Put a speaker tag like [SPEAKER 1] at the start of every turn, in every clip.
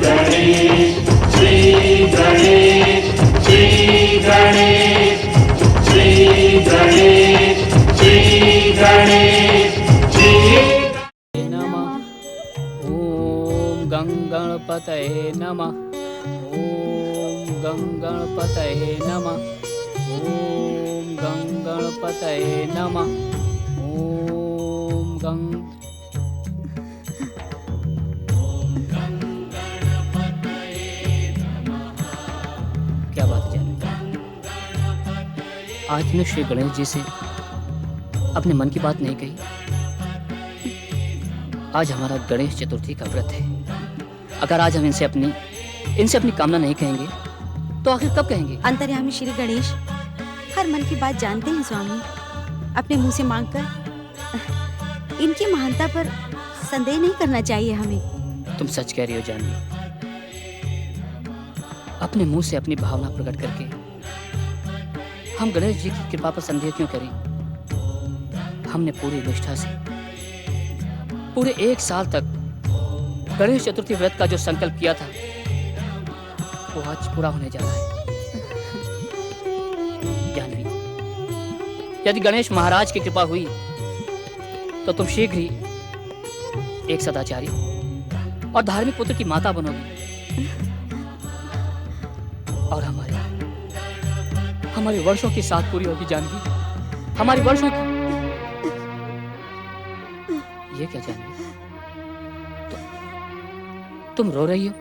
[SPEAKER 1] गणेश श्री गणेश श्री गणेश श्री गणेश श्री गणेश श्री
[SPEAKER 2] नमः। ओम गंगणपतये नमः। ओम गंगणपतये नमः। ओम गंगणपतये नमः। ओम गंग क्या बात है जानवी? आज ने श्री गणेश जी से अपने मन की बात नहीं कही। आज हमारा गणेश चतुर्थी का व्रत है। अगर आज हम इनसे अपनी कामना नहीं कहेंगे तो आखिर कब कहेंगे?
[SPEAKER 3] अंतर्यामी श्री गणेश हर मन की बात जानते हैं स्वामी। अपने मुंह से मांगकर इनकी महानता पर संदेह नहीं करना चाहिए हमें।
[SPEAKER 2] तुम सच कह रही हो जानवी। अपने मुंह से अपनी भावना प्रकट करके हम गणेश जी की कृपा पर संदेह क्यों करें? हमने पूरी निष्ठा से पूरे 1 साल तक गणेश चतुर्थी व्रत का जो संकल्प किया था वो आज पूरा होने जा रहा है। जानवी, यदि गणेश महाराज की कृपा हुई तो तुम शीघ्र ही एक सदाचारी और धार्मिक पुत्र की माता बनोगी और हमारे वर्षों की साथ पूरी होगी। जानवी, हमारी वर्षों की। ये क्या जानवी? तुम रो रही हो?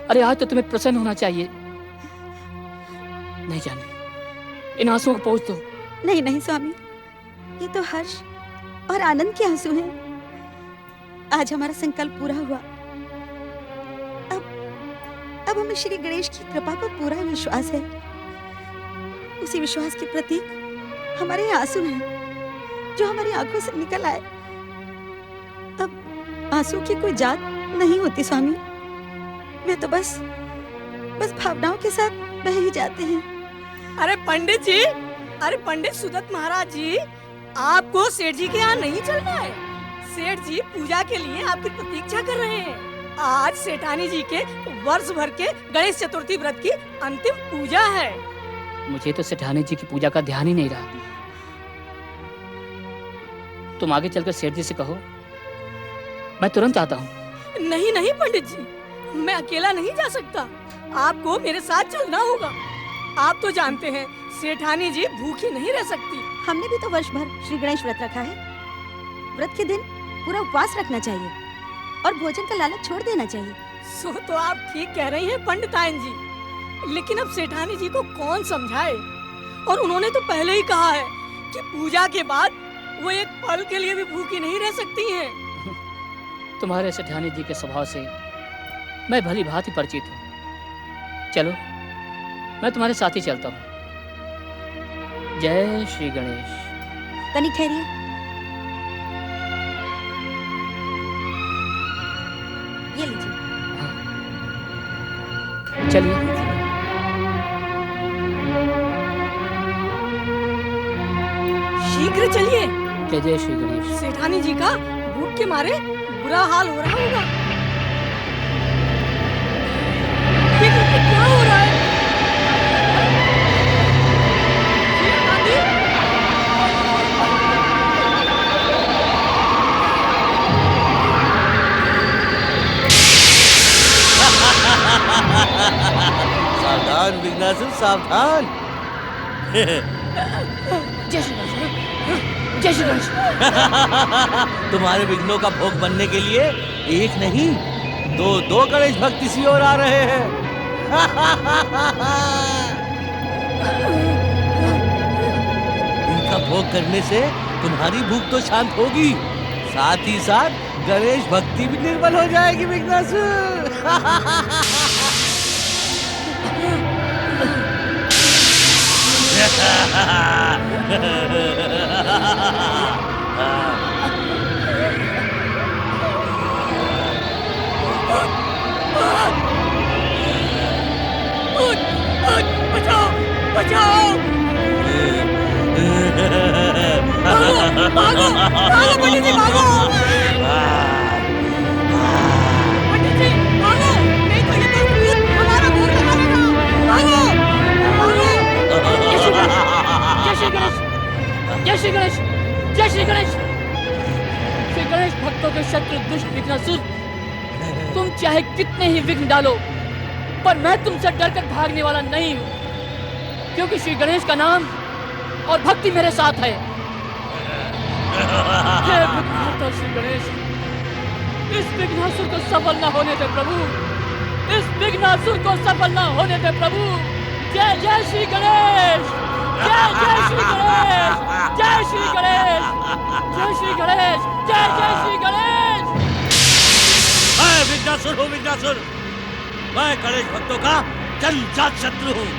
[SPEAKER 2] अरे आज तो तुम्हें प्रसन्न होना चाहिए। नहीं जानवी, इन आंसुओं को पोंछ दो।
[SPEAKER 3] नहीं नहीं स्वामी, ये तो हर्ष और आनंद के आंसू हैं। आज हमारा संकल्प पूरा हुआ। अब हमें श्री गणेश की कृपा पर पूरा विश्वास है। उसी विश्वास के प्रतीक हमारे आंसू हैं जो हमारी आंखों से निकल आए। अब आंसू की कोई जात नहीं होती स्वामी। वे तो बस भावनाओं के साथ बह ही जाते हैं।
[SPEAKER 4] अरे पंडित जी, अरे पंडित सुदत्त महाराज जी, आपको सेठ जी के यहाँ नहीं चलना है। सेठ जी पूजा के लिए आपकी प्रतीक्षा कर रहे हैं। आज सेठानी जी के वर्ष भर के गणेश चतुर्थी व्रत की अंतिम पूजा है।
[SPEAKER 2] मुझे तो सेठानी जी की पूजा का ध्यान ही नहीं रहा। तुम आगे चलकर सेठ जी से कहो, मैं तुरंत आता हूँ।
[SPEAKER 4] नहीं नहीं पंडित जी, मैं अकेला नहीं जा सकता। आपको मेरे साथ चलना होगा। आप तो जानते हैं सेठानी जी भूखी नहीं रह सकती।
[SPEAKER 3] हमने भी तो वर्ष भर श्री गणेश व्रत रखा है। व्रत के दिन पूरा उपवास रखना चाहिए और भोजन का लालच छोड़ देना चाहिए।
[SPEAKER 4] सो तो आप ठीक कह रही हैं पंडितायन जी, लेकिन अब सेठानी जी को कौन समझाए? और उन्होंने तो पहले ही कहा है कि पूजा के बाद वो एक पल के लिए भी भूखी नहीं रह सकती हैं।
[SPEAKER 2] तुम्हारे सेठानी जी के स्वभाव से मैं भली भांति परिचित हूँ। चलो, मैं तुम्हारे साथ ही चलता हूँ। जय श्री गणेश।
[SPEAKER 3] तनिक ठहरिए। ये लीजिए।
[SPEAKER 2] हाँ, चलिए।
[SPEAKER 4] शीघ्र चलिए।
[SPEAKER 2] जय श्री गणेश।
[SPEAKER 4] सेठानी जी का भूख के मारे बुरा हाल हो रहा होगा। क्या हो रहा है?
[SPEAKER 5] सावधान विघ्नासुर, सावधान।
[SPEAKER 2] जय श्री गणेश। जय श्री गणेश।
[SPEAKER 5] तुम्हारे विघ्नों का भोग बनने के लिए एक नहीं दो गणेश भक्त इसी ओर आ रहे हैं। इनका भोग करने से तुम्हारी भूख तो शांत होगी, साथ ही साथ गणेश भक्ति भी निर्मल हो जाएगी विघ्नासुर।
[SPEAKER 4] बचाओ बचाओ, भागो भागो पंडित जी भागो।
[SPEAKER 2] दुष्ट विघ्नासुर, तुम चाहे कितने ही विघ्न डालो, पर मैं तुमसे डरकर भागने वाला नहीं हूँ, क्योंकि श्री गणेश का नाम और भक्ति मेरे साथ है। हे विघ्नहर्ता श्री गणेश, इस विघ्नासुर को सफल न होने दे प्रभु, इस विघ्नासुर को सफल न होने दे प्रभु। जय जय श्री गणेश, जय जय श्री गणेश, जय श्री गणेश, जय श्री गणेश, जय जय श्री गणेश।
[SPEAKER 5] मैं विघ्नासुर हूँ, विघ्नासुर। मैं गणेश भक्तों का जन्मजात शत्रु हूँ।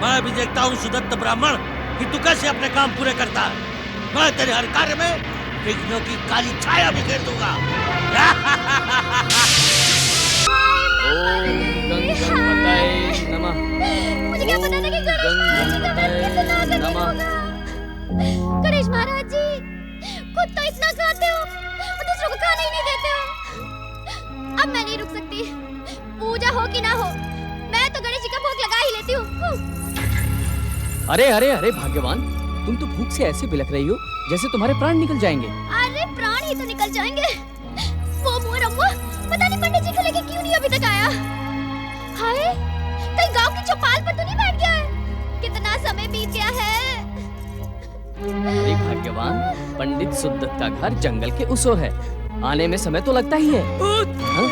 [SPEAKER 5] मैं भी देखता हूँ सुदत्त ब्राह्मण कि तू कैसे अपने काम पूरे करता है। मैं तेरे हर कार्य में विघ्नों की काली छाया बिखेर दूंगा।
[SPEAKER 2] ओम गंगणपतये नमः।
[SPEAKER 6] मुझे क्या पता था कि गणेश गणेश महाराज जी खुद तो इतना खाते हो और दूसरों को खाने ही नहीं देते हो। अब मैं नहीं रुक सकती, पूजा हो कि ना हो, मैं तो गणेश जी का भोग लगा ही लेती हूँ।
[SPEAKER 7] अरे अरे अरे भाग्यवान, तुम तो भूख से ऐसे बिलख रही हो जैसे तुम्हारे प्राण निकल जाएंगे।
[SPEAKER 6] अरे प्राण ही तो निकल जाएंगे। वो मुँह रमुआ पता नहीं पंडित जी को लेके क्यों नहीं अभी तक आया। हाय, कहीं गांव की चौपाल पर तो नहीं बैठ गया है? कितना समय बीत गया है।
[SPEAKER 7] अरे भाग्यवान, पंडित सुदत्त का घर जंगल के उस ओर है, आने में समय तो लगता ही है।
[SPEAKER 4] भूत,
[SPEAKER 7] हाँ?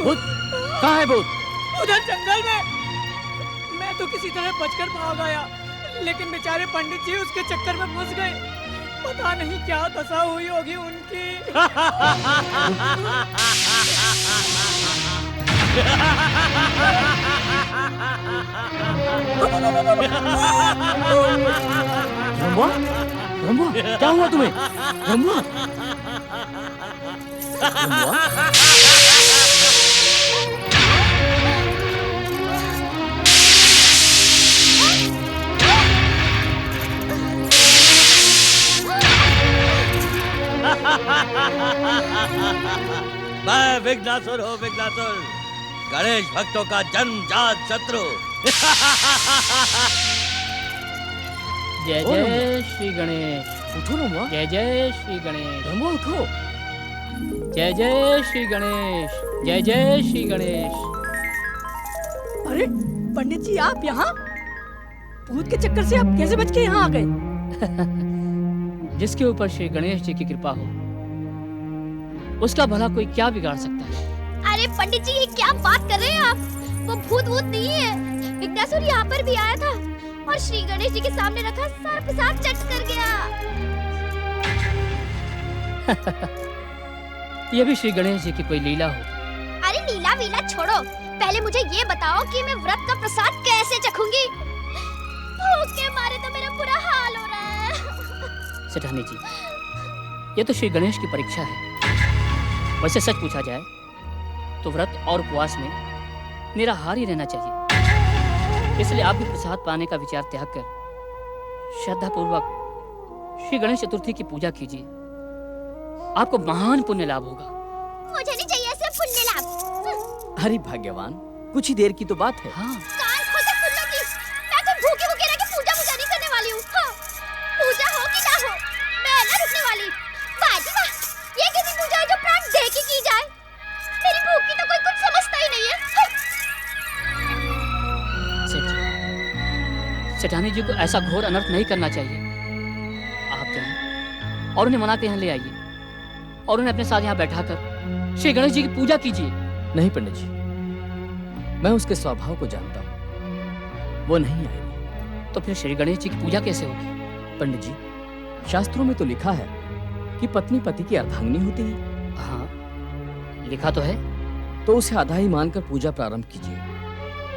[SPEAKER 7] भूत? कहाँ है भूत?
[SPEAKER 4] उधर जंगल में। मैं तो किसी तरह बचकर भाग आया, लेकिन बेचारे पंडित जी उसके चक्कर में फंस गए। पता नहीं क्या दशा हुई होगी उनकी।
[SPEAKER 7] रंबुआ, रंबुआ, क्या हुआ तुम्हें? रंबुआ, रंबुआ?
[SPEAKER 5] मैं विघ्नासुर हूँ, विघ्नासुर, गणेश भक्तों का जन्मजात शत्रु।
[SPEAKER 2] जय जय श्री गणेश,
[SPEAKER 7] उठो रंबुआ,
[SPEAKER 2] जय जय श्री गणेश,
[SPEAKER 7] रंबुआ उठो।
[SPEAKER 2] जय जय श्री गणेश, जय जय श्री गणेश।
[SPEAKER 4] अरे पंडित जी, आप यहाँ? भूत के चक्कर से आप कैसे बच के यहाँ आ गए?
[SPEAKER 2] जिसके ऊपर श्री गणेश जी की कृपा हो, उसका भला कोई क्या बिगाड़ सकता है।
[SPEAKER 6] अरे पंडित जी, ये क्या बात कर रहे हैं आप? वो भूत वूत नहीं है। विघ्नासुर यहाँ पर भी आया था और श्री गणेश जी के सामने रखा सर्प साथ चट कर गया।
[SPEAKER 2] ये भी श्री गणेश जी की कोई लीला हो।
[SPEAKER 6] अरे लीला वीला छोड़ो, पहले मुझे ये बताओ कि मैं व्रत का प्रसाद कैसे चखूंगी? भूख के मारे तो मेरा बुरा हाल हो रहा है।
[SPEAKER 2] सेठानी जी, ये तो श्री गणेश की परीक्षा है। वैसे सच पूछा जाए तो व्रत और उपवास में निराहार ही रहना चाहिए। इसलिए आप भी प्रसाद पाने का विचार त्याग कर श्रद्धा पूर्वक श्री गणेश चतुर्थी की पूजा कीजिए। आपको महान पुण्य लाभ होगा।
[SPEAKER 6] मुझे नहीं चाहिए ऐसे पुण्य लाभ।
[SPEAKER 7] अरे भाग्यवान, कुछ ही देर की तो बात है।
[SPEAKER 2] हाँ,
[SPEAKER 6] कान खोल दे फुल्लों की। मैं तो भूखे भूखे रह के पूजा नहीं करने वाली हूँ। हाँ, पूजा हो कि ना हो, मैं ना रुकने वाली। वाह जी वाह, ये कैसी पूजा है जो प्राण दे के की जाए? मेरी भूख की तो कोई कुछ समझता ही नहीं है।
[SPEAKER 2] सेठ जी, सेठानी जी को ऐसा घोर अनर्थ नहीं करना चाहिए। आप जाइए और उन्हें मना के यहाँ ले आइए और उन्हें अपने साथ यहाँ बैठाकर श्री गणेश जी की पूजा कीजिए।
[SPEAKER 7] नहीं पंडित जी, मैं उसके स्वभाव को जानता हूँ, वो नहीं आएगी।
[SPEAKER 2] तो फिर श्री गणेश जी की पूजा कैसे होगी?
[SPEAKER 7] पंडित जी, शास्त्रों में तो लिखा है कि पत्नी पति की अर्धांगिनी होती है।
[SPEAKER 2] हाँ, लिखा तो है।
[SPEAKER 7] तो उसे आधा ही मानकर पूजा प्रारंभ कीजिए।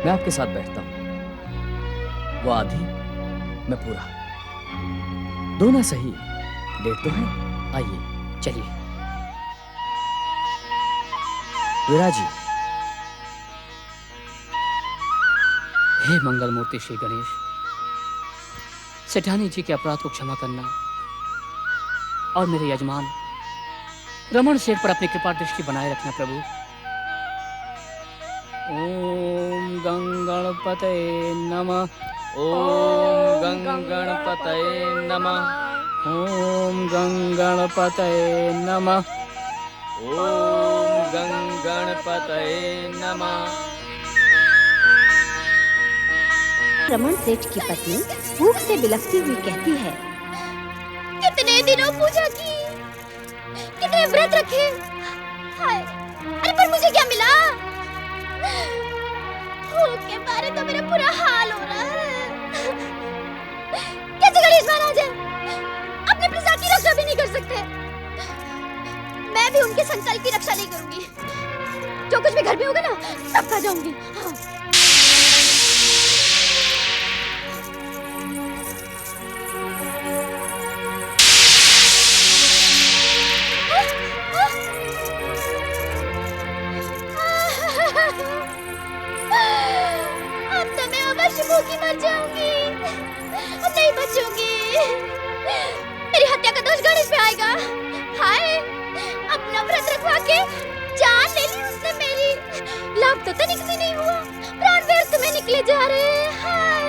[SPEAKER 7] मैं आपके साथ बैठता हूँ। वो आधी, मैं पूरा, दोनों सही। डेट तो है, आइए
[SPEAKER 2] चलिए।
[SPEAKER 7] विराजी।
[SPEAKER 2] हे मंगल मूर्ति श्री गणेश, सेठानी जी के अपराध को क्षमा करना और मेरे यजमान रमन सेठ पर अपनी कृपा दृष्टि बनाए रखना प्रभु। ओम गंगणपतये नमः, ओम गंगणपतये नमः, ओम गंगणपतये नमः।
[SPEAKER 7] ओम गंगणपतये नमः।
[SPEAKER 6] रमन सेठ की पत्नी भूख से बिलखती हुई कहती है, कितने दिनों पूजा की, कितने व्रत रखे, हाय, अरे पर मुझे क्या मिला? भूख के मारे तो मेरा बुरा हाल हो रहा है। कैसे गणेश महाराज हैं? अपने प्रजा की रक्षा भी नहीं कर सकते। मैं भी उनके संकल्प की रक्षा नहीं करूंगी। जो कुछ भी घर में होगा ना, सब खा जाऊंगी। हाँ। अब तो मैं अवश्य भूखी मर जाऊंगी, अब नहीं बचूंगी। मेरी हत्या का दोष गणेश पे आएगा। हाय, अपना व्रत रखवा के जान ले ली उसने मेरी। लाभ तो तनिक भी नहीं हुआ, प्राण व्यर्थ में निकले जा रहे हैं। हाय।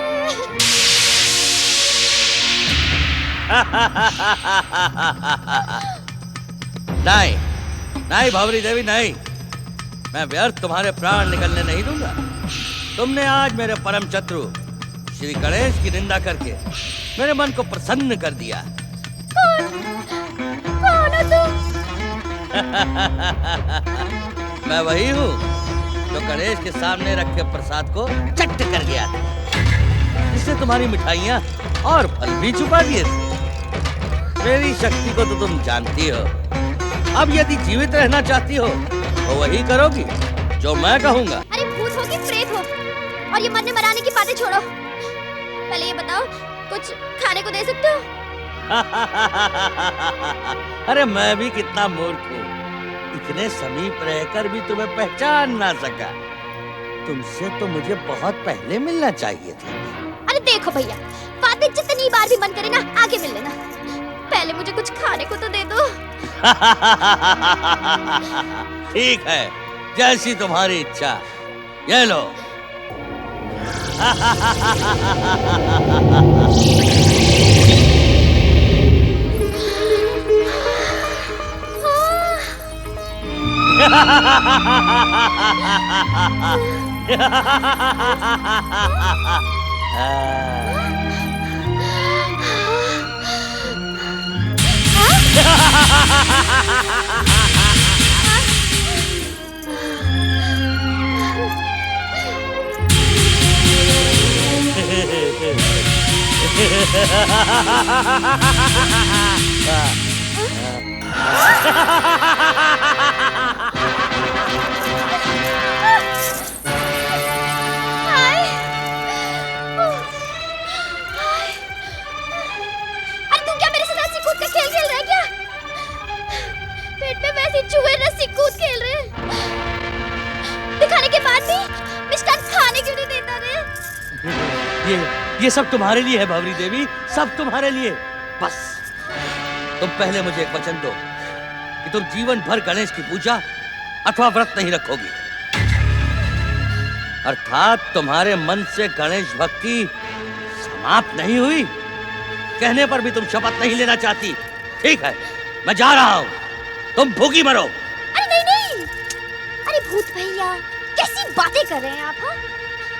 [SPEAKER 5] नहीं नहीं भावरी देवी, नहीं, मैं व्यर्थ तुम्हारे प्राण निकलने नहीं दूंगा। तुमने आज मेरे परम शत्रु श्री गणेश की निंदा करके मेरे मन को प्रसन्न कर दिया।
[SPEAKER 6] कौन है तुम?
[SPEAKER 5] मैं वही हूँ जो गणेश के सामने रख के प्रसाद को चट कर गया था, जिससे तुम्हारी मिठाइयाँ और फल भी छुपा दिए थे। मेरी शक्ति को तो तुम जानती हो। अब यदि जीवित रहना चाहती हो तो वही करोगी जो मैं कहूँगा।
[SPEAKER 6] अरे भूत हो कि प्रेत हो, और ये मरने मराने की बातें छोड़ो। पहले ये बताओ, कुछ खाने को दे सकते हो?
[SPEAKER 5] अरे मैं भी कितना मूर्ख हूँ, इतने समीप रहकर भी तुम्हें पहचान ना सका। तुमसे तो मुझे बहुत पहले मिलना चाहिए था।
[SPEAKER 6] अरे देखो भैया, बातें जितनी बार भी मन करे ना, आगे मिल लेना। पहले मुझे कुछ खाने को तो दे दो।
[SPEAKER 5] ठीक है, जैसी तुम्हारी इच्छा। ये लो। ये सब तुम्हारे लिए है भावरी देवी, सब तुम्हारे लिए। बस तुम पहले मुझे एक वचन दो कि तुम जीवन भर गणेश की पूजा अथवा व्रत नहीं रखोगी, अर्थात तुम्हारे मन से गणेश भक्ति समाप्त नहीं हुई। कहने पर भी तुम शपथ नहीं लेना चाहती। ठीक है, मैं जा रहा हूँ, तुम भूखी मरो।
[SPEAKER 6] अरे नहीं नहीं, अरे भूत भैया कैसी बातें कर रहे हैं आप? हाँ,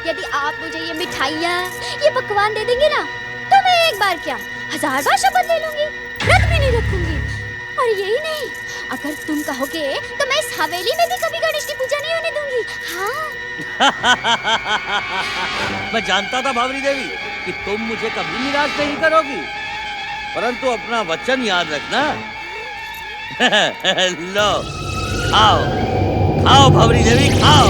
[SPEAKER 6] यदि आप मुझे ये मिठाइयाँ, ये पकवान दे देंगे ना, तो मैं एक बार क्या 1000 बार शपथ ले लूंगी, व्रत भी नहीं रखूंगी। और यही नहीं, अगर तुम कहोगे तो मैं इस हवेली में भी कभी गणेश की पूजा नहीं होने दूंगी। हाँ।
[SPEAKER 5] मैं जानता था भावरी देवी कि तुम मुझे कभी निराश नहीं करोगी, परंतु अपना वचन याद रखना। लो, खाओ खाओ भावरी देवी, खाओ।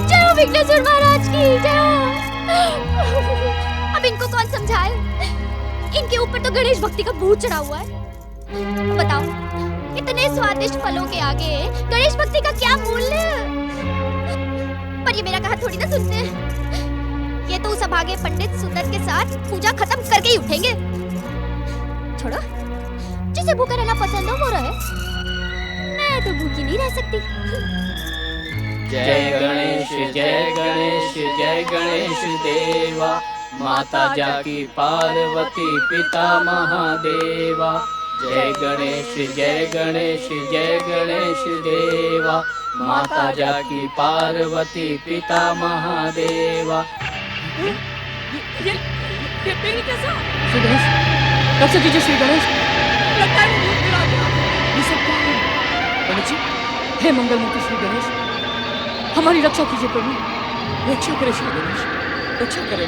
[SPEAKER 6] जय विघ्नेश्वर महाराज की जय। अब इनको कौन समझाए? इनके ऊपर तो गणेश भक्ति का भूत चढ़ा हुआ है। बताओ, इतने स्वादिष्ट फलों के आगे गणेश भक्ति का क्या मूल्य। पर ये मेरा कहा थोड़ी ना सुनते हैं। ये तो उस अभागे पंडित सुंदर के साथ पूजा खत्म करके ही उठेंगे। छोड़ो, जिसे भूखा रहना पसंद हो वो रहे, मैं तो भूखी नहीं रह सकती।
[SPEAKER 2] जय गणेश जय गणेश जय गणेश देवा, माता जाकी पार्वती पिता महादेवा। जय गणेश जय गणेश जय गणेश देवा, माता जाकी पार्वती पिता महादेवा।
[SPEAKER 4] ये मेरी कैसा?
[SPEAKER 2] श्री गणेश, रक्षा कीजिए श्री गणेश।
[SPEAKER 4] लगता है मुझे गिरा गया।
[SPEAKER 2] ये सब क्या है? पंडित जी, हे मंगलमूर्ति श्री गणेश, हमारी रक्षा कीजिए प्रभु, रक्षा करें श्री गणेश, रक्षा करें।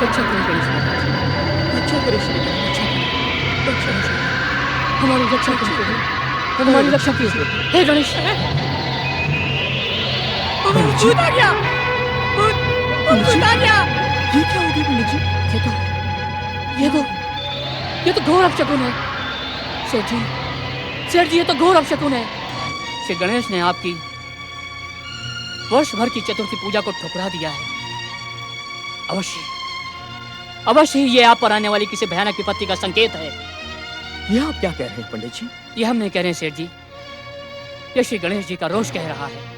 [SPEAKER 2] रक्षा करें गणेश महाराज, रक्षा करें श्री गणेश, रक्षा करें, रक्षा करें, हमारी रक्षा करें प्रभु, हमारी रक्षा कीजिए हे गणेश।
[SPEAKER 4] भूत आ गया, भूत आ गया।
[SPEAKER 2] ये क्या हो गया पंडित जी? ये तो घोर अपशकुन है। सेठ जी, ये तो घोर अपशकुन है। श्री गणेश ने आपकी वर्ष भर की चतुर्थी पूजा को ठुकरा दिया है। अवश्य ही ये आप पर आने वाली किसी भयानक विपत्ति का संकेत है।
[SPEAKER 7] ये आप क्या कह रहे हैं पंडित जी?
[SPEAKER 2] ये हम नहीं कह रहे हैं सेठ जी, ये श्री गणेश जी का रोष कह रहा है।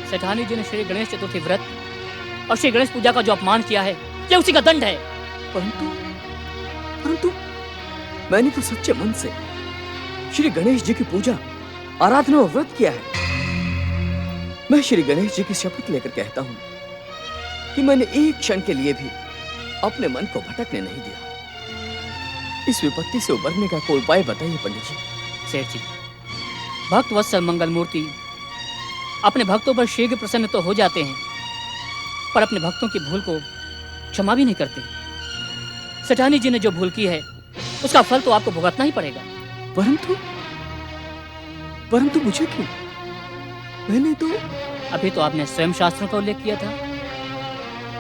[SPEAKER 2] सेठानी जी ने श्री गणेश चतुर्थी व्रत और श्री गणेश पूजा का जो अपमान किया है, ये उसी का दंड है।
[SPEAKER 7] परंतु मैंने तो सच्चे मन से श्री गणेश जी की पूजा आराधना और व्रत किया है। मैं श्री गणेश जी की शपथ लेकर कहता हूं कि मैंने एक क्षण के लिए भी अपने मन को भटकने नहीं दिया। इस विपत्ति से उबरने का कोई उपाय बताइए पंडित जी।
[SPEAKER 2] सेठ जी, भक्त वत्सल मंगल मूर्ति अपने भक्तों पर शीघ्र प्रसन्न तो हो जाते हैं, पर अपने भक्तों की भूल को क्षमा भी नहीं करते। सेठानी जी ने जो भूल की है, उसका फल तो आपको भुगतना ही पड़ेगा।
[SPEAKER 7] परंतु मुझे क्यों? मैंने तो
[SPEAKER 2] अभी तो आपने स्वयं शास्त्रों का उल्लेख किया था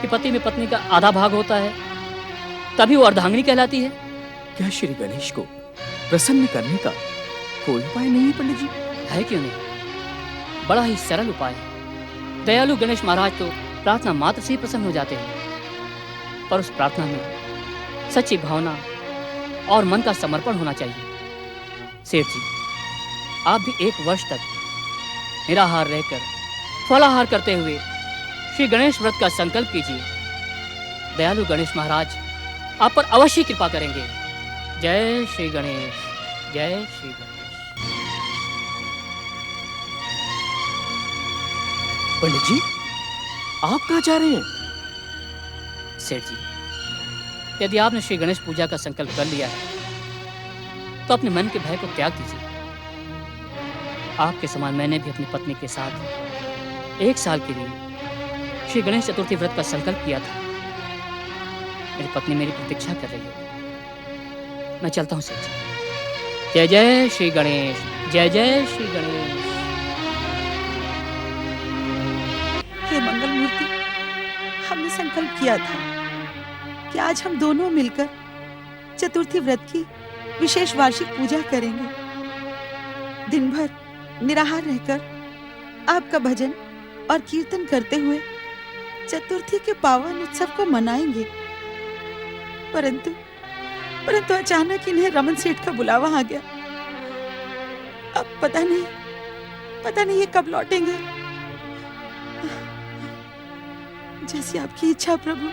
[SPEAKER 2] कि पति में पत्नी का आधा भाग होता है, तभी वो अर्धांगिनी कहलाती है।
[SPEAKER 7] क्या श्री गणेश को प्रसन्न करने का कोई उपाय नहीं है पंडित जी?
[SPEAKER 2] है क्यों नहीं, बड़ा ही सरल उपाय है। दयालु गणेश महाराज तो प्रार्थना मात्र से ही प्रसन्न हो जाते हैं, पर उस प्रार्थना में सच्ची भावना और मन का समर्पण होना चाहिए। सेठ जी, आप भी 1 वर्ष तक निराहार रहकर फलाहार करते हुए श्री गणेश व्रत का संकल्प कीजिए। दयालु गणेश महाराज आप पर अवश्य कृपा करेंगे। जय श्री गणेश, जय श्री गणेश।
[SPEAKER 7] पंडित जी, आप कहाँ जा रहे हैं?
[SPEAKER 2] सेठ जी, यदि आपने श्री गणेश पूजा का संकल्प कर लिया है, तो अपने मन के भय को त्याग दीजिए। आपके समान मैंने भी अपनी पत्नी के साथ 1 साल के लिए श्री गणेश चतुर्थी व्रत का संकल्प किया था। मेरी पत्नी मेरी प्रतीक्षा कर रही है। मैं चलता हूँ सेठ जी। जय जय श्री गणेश, जय जय श्री गणेश।
[SPEAKER 3] हे मंगल मूर्ति, हमने संकल्प किया था कि आज हम दोनों मिलकर चतुर्थी व्रत की विशेष वार्षिक पूजा करेंगे। दिन भर निराहार रहकर आपका भजन और कीर्तन करते हुए चतुर्थी के पावन उत्सव को मनाएंगे। परंतु अचानक इन्हें रमन सेठ का बुलावा आ गया। अब पता नहीं ये कब लौटेंगे। जैसी आपकी इच्छा प्रभु।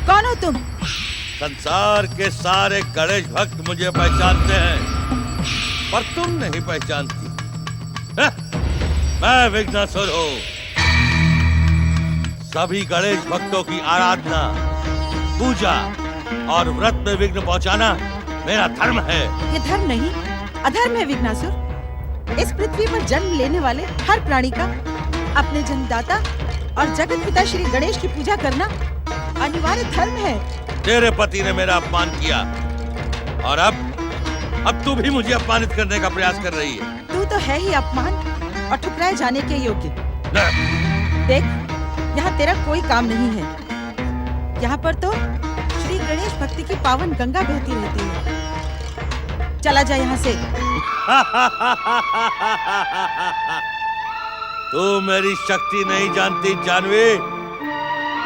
[SPEAKER 3] कौन हो तुम?
[SPEAKER 5] संसार के सारे गणेश भक्त मुझे पहचानते हैं, पर तुम नहीं पहचानती। मैं विघ्नासुर हूँ। सभी गणेश भक्तों की आराधना, पूजा और व्रत में विघ्न पहुंचाना मेरा धर्म है।
[SPEAKER 3] ये धर्म नहीं, अधर्म है विघ्नासुर। इस पृथ्वी पर जन्म लेने वाले हर प्राणी का अपने जन्मदाता और जगत पिता श्री गणेश की पूजा करना अनिवार्य धर्म है।
[SPEAKER 5] तेरे पति ने मेरा अपमान किया और अब तू भी मुझे अपमानित करने का प्रयास कर रही है।
[SPEAKER 3] तू तो है ही अपमान, और ठुकराए जाने के योग्य। देख, यहाँ तेरा कोई काम नहीं है। यहाँ पर तो श्री गणेश भक्ति की पावन गंगा बहती रहती है। चला जा यहाँ से।
[SPEAKER 5] तू मेरी शक्ति नहीं जानती जानवी।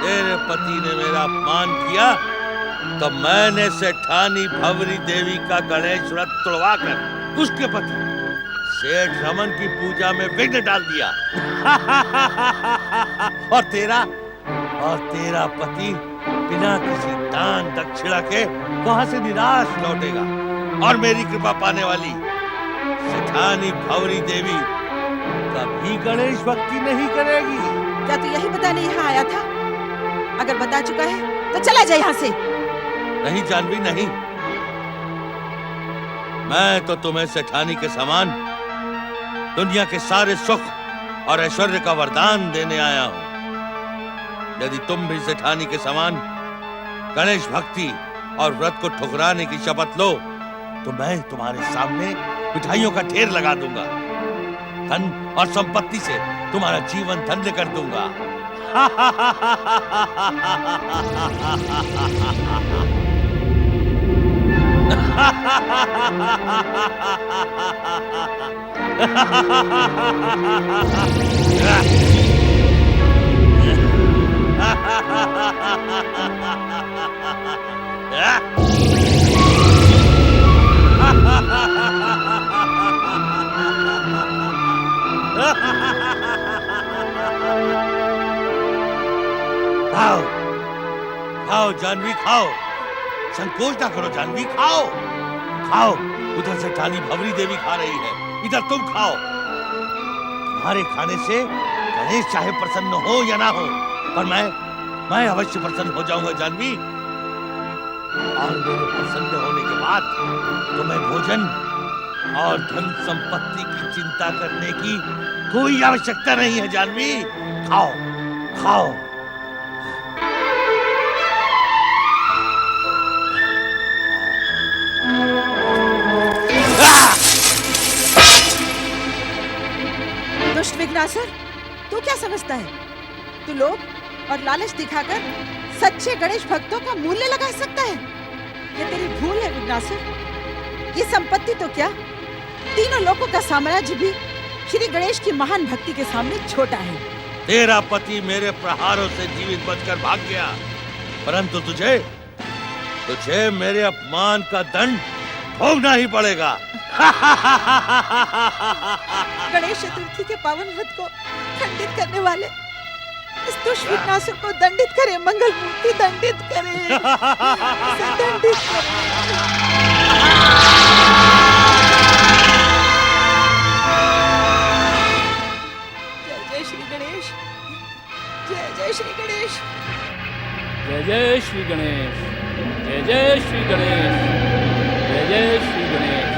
[SPEAKER 5] तेरे पति ने मेरा अपमान किया तो मैंने सेठानी भंवरी देवी का गणेश व्रत तोड़वाकर उसके पति सेठ रमन की पूजा में विघ्न डाल दिया। और तेरा पति बिना किसी दान दक्षिणा के वहां से निराश लौटेगा और मेरी कृपा पाने वाली सेठानी भंवरी देवी कभी गणेश भक्ति नहीं करेगी।
[SPEAKER 3] क्या तू यही बताने यहाँ आया था? अगर बता चुका है तो चला जा यहाँ से।
[SPEAKER 5] नहीं जानवी, नहीं। मैं तो तुम्हें सेठानी के समान दुनिया के सारे सुख और ऐश्वर्य का वरदान देने आया हूं। यदि तुम भी सेठानी के समान गणेश भक्ति और व्रत को ठुकराने की शपथ लो तो मैं तुम्हारे सामने मिठाइयों का ढेर लगा दूंगा। धन और संपत्ति से तुम्हारा जीवन धन्य कर दूंगा। खाओ, खाओ जानवी, खाओ। संकोच ना करो जानवी, खाओ खाओ। उधर से सेठानी भंवरी देवी खा रही है, इधर तुम खाओ। तुम्हारे खाने से गणेश चाहे प्रसन्न हो या ना हो, पर मैं अवश्य प्रसन्न हो जाऊंगा जानवी। और मेरे प्रसन्न होने के बाद तुम्हें भोजन और धन संपत्ति की चिंता करने की कोई आवश्यकता नहीं है जानवी। खाओ खाओ।
[SPEAKER 3] दुष्ट विघ्नासुर, तू क्या समझता है? तू लोभ और लालच दिखाकर सच्चे गणेश भक्तों का मूल्य लगा सकता है? ये तेरी भूल है विघ्नासुर। ये संपत्ति तो क्या, तीनों लोगों का साम्राज्य भी श्री गणेश की महान भक्ति के सामने छोटा है।
[SPEAKER 5] तेरा पति मेरे प्रहारों से जीवित बचकर भाग गया, परंतु तुझे मेरे अपमान का दंड भोगना ही पड़ेगा।
[SPEAKER 3] गणेश चतुर्थी के पावन व्रत को खंडित करने वाले इस दुष्ट विघ्नासुर को दंडित करे। मंगल मूर्ति दंडित करे, इसे दंडित करे। जय जय श्री गणेश, जय जय श्री गणेश,
[SPEAKER 2] जय जय श्री गणेश, जय जय श्री गणेश, जय जय श्री गणेश।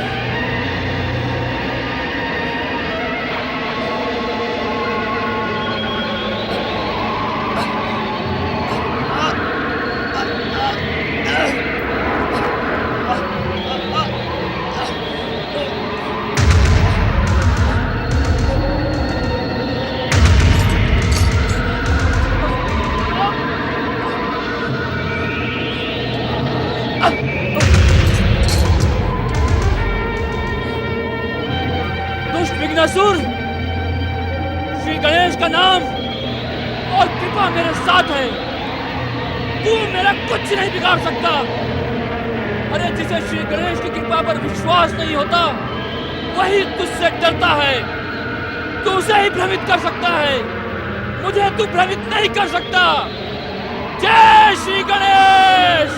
[SPEAKER 2] विघ्नासुर, श्री गणेश का नाम और कृपा मेरे साथ है। तू मेरा कुछ नहीं बिगाड़ सकता। अरे जिसे श्री गणेश की कृपा पर विश्वास नहीं होता वही तुझसे डरता है। तू उसे ही भ्रमित कर सकता है, मुझे तू भ्रमित नहीं कर सकता। जय श्री गणेश,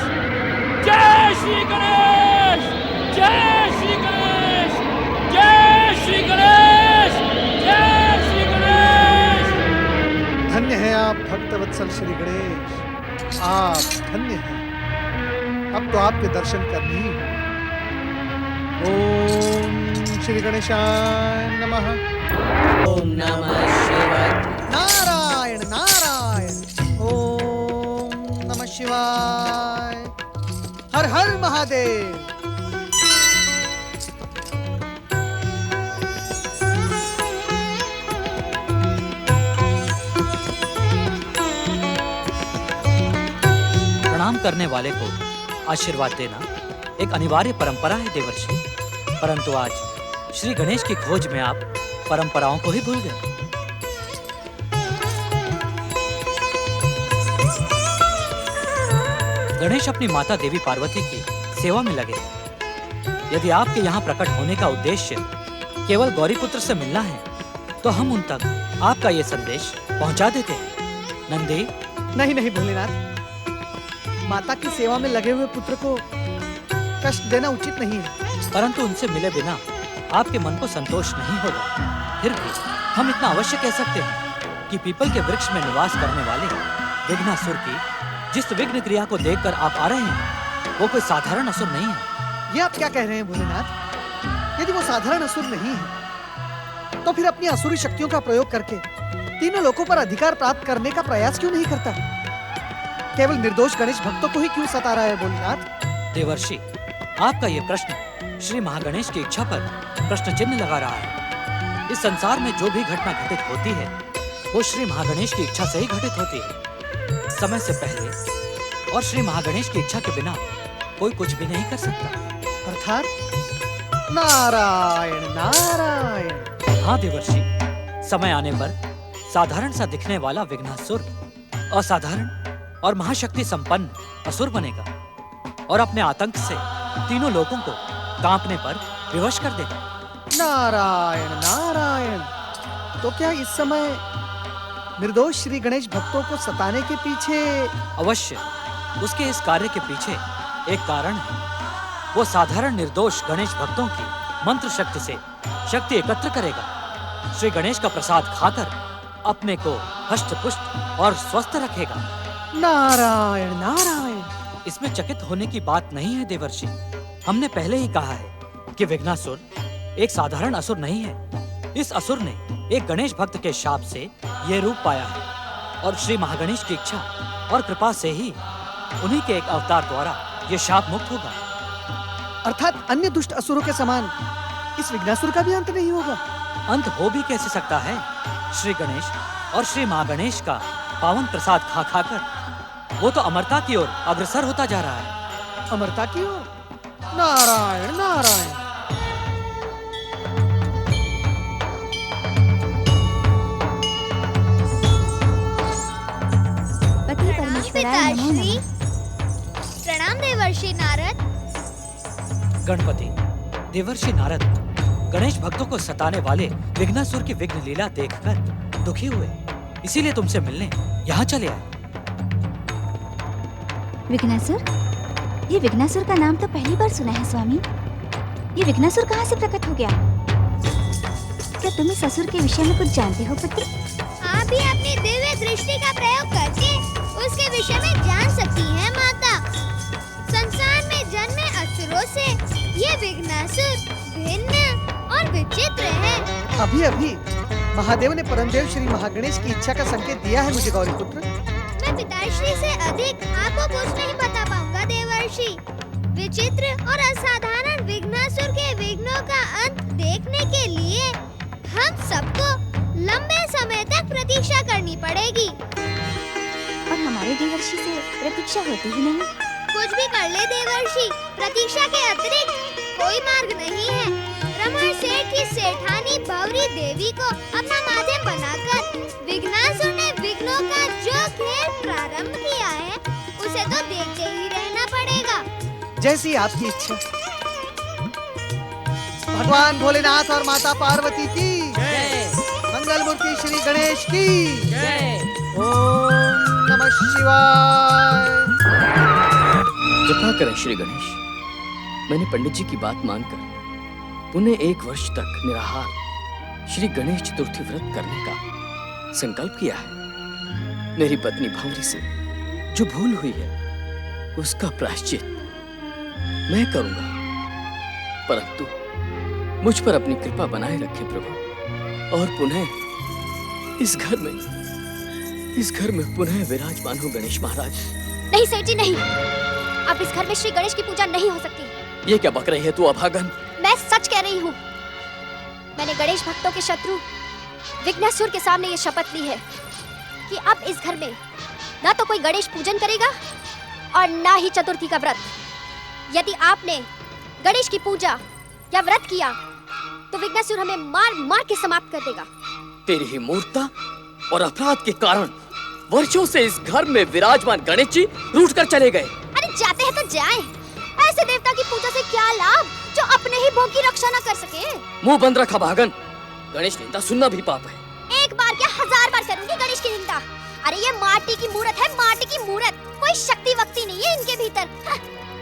[SPEAKER 2] जय श्री गणेश, जय श्री गणेश, जय श्री गणेश, जय श्री गणेश।
[SPEAKER 8] धन्य है आप भक्तवत्सल श्री गणेश, आप धन्य हैं। अब तो आपके दर्शन करने ही होंगे। ओम श्री गणेशाय नमः।
[SPEAKER 2] ओम नमः शिवाय।
[SPEAKER 8] नारायण नारायण। ओम नमः शिवाय। हर हर महादेव।
[SPEAKER 9] प्रणाम करने वाले को आशीर्वाद देना एक अनिवार्य परंपरा है देवर्षि, परंतु आज श्री गणेश की खोज में आप परंपराओं को ही भूल गए। गणेश अपनी माता देवी पार्वती की सेवा में लगे हैं। यदि आपके यहाँ प्रकट होने का उद्देश्य केवल गौरीपुत्र से मिलना है, तो हम उन तक आपका ये संदेश पहुँचा देते हैं। नंदी।
[SPEAKER 8] नहीं नहीं भोलेनाथ, माता की सेवा में लगे हुए पुत्र को कष्ट देना उचित नहीं है।
[SPEAKER 9] परंतु उनसे मिले बिना आपके मन को संतोष नहीं होगा। फिर भी हम इतना अवश्य कह सकते हैं कि पीपल के वृक्ष में निवास करने वाले विघ्नासुर की जिस विघ्न क्रिया को देखकर आप आ रहे हैं, वो कोई साधारण असुर नहीं है।
[SPEAKER 8] ये आप क्या कह रहे हैं भोलेनाथ? यदि वो साधारण असुर नहीं है, तो फिर अपनी असुरी शक्तियों का प्रयोग करके तीनों लोकों पर अधिकार प्राप्त करने का प्रयास क्यों नहीं करता? केवल निर्दोष गणेश भक्तों को ही क्यों सता रहा है भोलेनाथ?
[SPEAKER 9] देवर्षि, आपका ये प्रश्न श्री महागणेश की इच्छा पर प्रश्न चिन्ह लगा रहा है। इस संसार में जो भी घटना घटित होती है, वो श्री महागणेश की इच्छा से ही घटित होती है। समय से पहले और श्री महागणेश की इच्छा के बिना कोई कुछ भी नहीं कर सकता।
[SPEAKER 8] अर्थात नारायण नारायण।
[SPEAKER 9] हाँ देवर्षि, समय आने पर साधारण सा दिखने वाला विघ्नासुर असाधारण और महाशक्ति संपन्न असुर बनेगा और अपने आतंक से तीनों लोगों को कांपने पर विवश कर देगा।
[SPEAKER 8] नारायण नारायण। तो क्या इस समय निर्दोष श्री गणेश भक्तों को सताने के पीछे?
[SPEAKER 9] अवश्य, उसके इस कार्य के पीछे एक कारण है। वो साधारण निर्दोष गणेश भक्तों की मंत्र शक्ति से शक्ति एकत्र करेगा। श्री गणेश का प्रसाद खाकर अपने को हष्ट पुष्ट और स्वस्थ रखेगा।
[SPEAKER 8] नारायण नारायण।
[SPEAKER 9] इसमें चकित होने की बात नहीं है देवर्षि। हमने पहले ही कहा है कि विघ्नासुर एक साधारण असुर नहीं है। इस असुर ने एक गणेश भक्त के शाप से ये रूप पाया है और श्री महागणेश की इच्छा और कृपा से ही उन्हीं के एक अवतार द्वारा ये शाप मुक्त होगा।
[SPEAKER 8] अर्थात अन्य दुष्ट असुरों के समान इस विघ्नासुर का भी अंत नहीं होगा?
[SPEAKER 9] अंत हो भी कैसे सकता है? श्री गणेश और श्री महागणेश का पावन प्रसाद खा खाकर वो तो अमरता की ओर अग्रसर होता जा रहा है।
[SPEAKER 8] अमरता की ओर? नारायण नारायण।
[SPEAKER 6] पिताश्री, प्रणाम देवर्षि नारद।
[SPEAKER 9] गणपति, देवर्षि नारद गणेश भक्तों को सताने वाले विघ्नासुर की विघ्न लीला देखकर दुखी हुए, इसीलिए तुमसे मिलने यहाँ चले आए।
[SPEAKER 10] विघ्नासुर? ये विघ्नासुर का नाम तो पहली बार सुना है स्वामी। ये विघ्नासुर कहाँ से प्रकट हो गया? क्या तुम इस असुर के विषय में कुछ जानते हो पुत्र?
[SPEAKER 6] आप भी अपनी दिव्य दृष्टि का प्रयोग करके उसके विषय में जान सकती हैं माता। संसार में जन्मे असुरों से ये विघ्नासुर भिन्न और विचित्र है।
[SPEAKER 8] अभी अभी महादेव ने परमदेव श्री महागणेश की इच्छा का संकेत दिया है मुझे गौरीपुत्र।
[SPEAKER 6] मैं पिताश्री से अधिक आपको कुछ नहीं बता पाऊंगा देवर्षि। विचित्र और असाधारण विघ्नासुर के विघ्नों का अंत देखने के लिए हम सबको लंबे समय तक प्रतीक्षा करनी पड़ेगी।
[SPEAKER 10] और हमारे देवर्षि से प्रतीक्षा होती ही नहीं।
[SPEAKER 6] कुछ भी कर ले देवर्षि, प्रतीक्षा के अतिरिक्त कोई मार्ग नहीं है। रमण सेठ की सेठानी भौरी देवी को अपना माध्यम बनाकर विघ्नासुर ने विघ्नों का जो खेल प्रारंभ किया है, उसे तो देखते ही रहना पड़ेगा।
[SPEAKER 8] जैसी आपकी इच्छा। भगवान भोलेनाथ और माता पार्वती की जय। मंगल मूर्ति श्री गणेश की जय। ओम नमः शिवाय।
[SPEAKER 7] कृपा करें श्री गणेश, मैंने पंडित जी की बात मानकर उन्हें 1 वर्ष तक निराहार श्री गणेश चतुर्थी व्रत करने का संकल्प किया है। मेरी पत्नी भौरी से जो भूल हुई है उसका प्रायश्चित मैं करूंगा, परंतु मुझ पर अपनी कृपा बनाए रखें प्रभु, और पुनः इस घर में पुनः विराजमान हो गणेश महाराज।
[SPEAKER 6] नहीं सेठ जी नहीं, अब इस घर में श्री गणेश की पूजा नहीं हो सकती।
[SPEAKER 7] ये क्या बक रही है तू अभागन?
[SPEAKER 6] मैं सच कह रही हूँ। मैंने गणेश भक्तों के शत्रु विघ्नासुर के सामने ये शपथ ली है कि अब इस घर में ना तो कोई गणेश पूजन करेगा और ना ही चतुर्थी का व्रत। यदि आपने गणेश की पूजा या व्रत किया तो विघ्नासुर हमें मार मार के समाप्त कर देगा।
[SPEAKER 7] तेरी ही मूर्खता और अपराध के कारण वर्षों से इस घर में विराजमान गणेश जी रूठ कर चले गए।
[SPEAKER 6] अरे जाते हैं तो जाएं। ऐसे देवता की पूजा से क्या लाभ जो अपने ही भोग की रक्षा न कर सके।
[SPEAKER 7] मुंह बंद रखा भागन, गणेश निंदा सुनना भी पाप है।
[SPEAKER 6] एक बार क्या 1000 बार करूंगी गणेश की निंदा। अरे ये माटी की मूर्त है, माटी की मूर्त, कोई शक्ति वक्ति नहीं है इनके भीतर।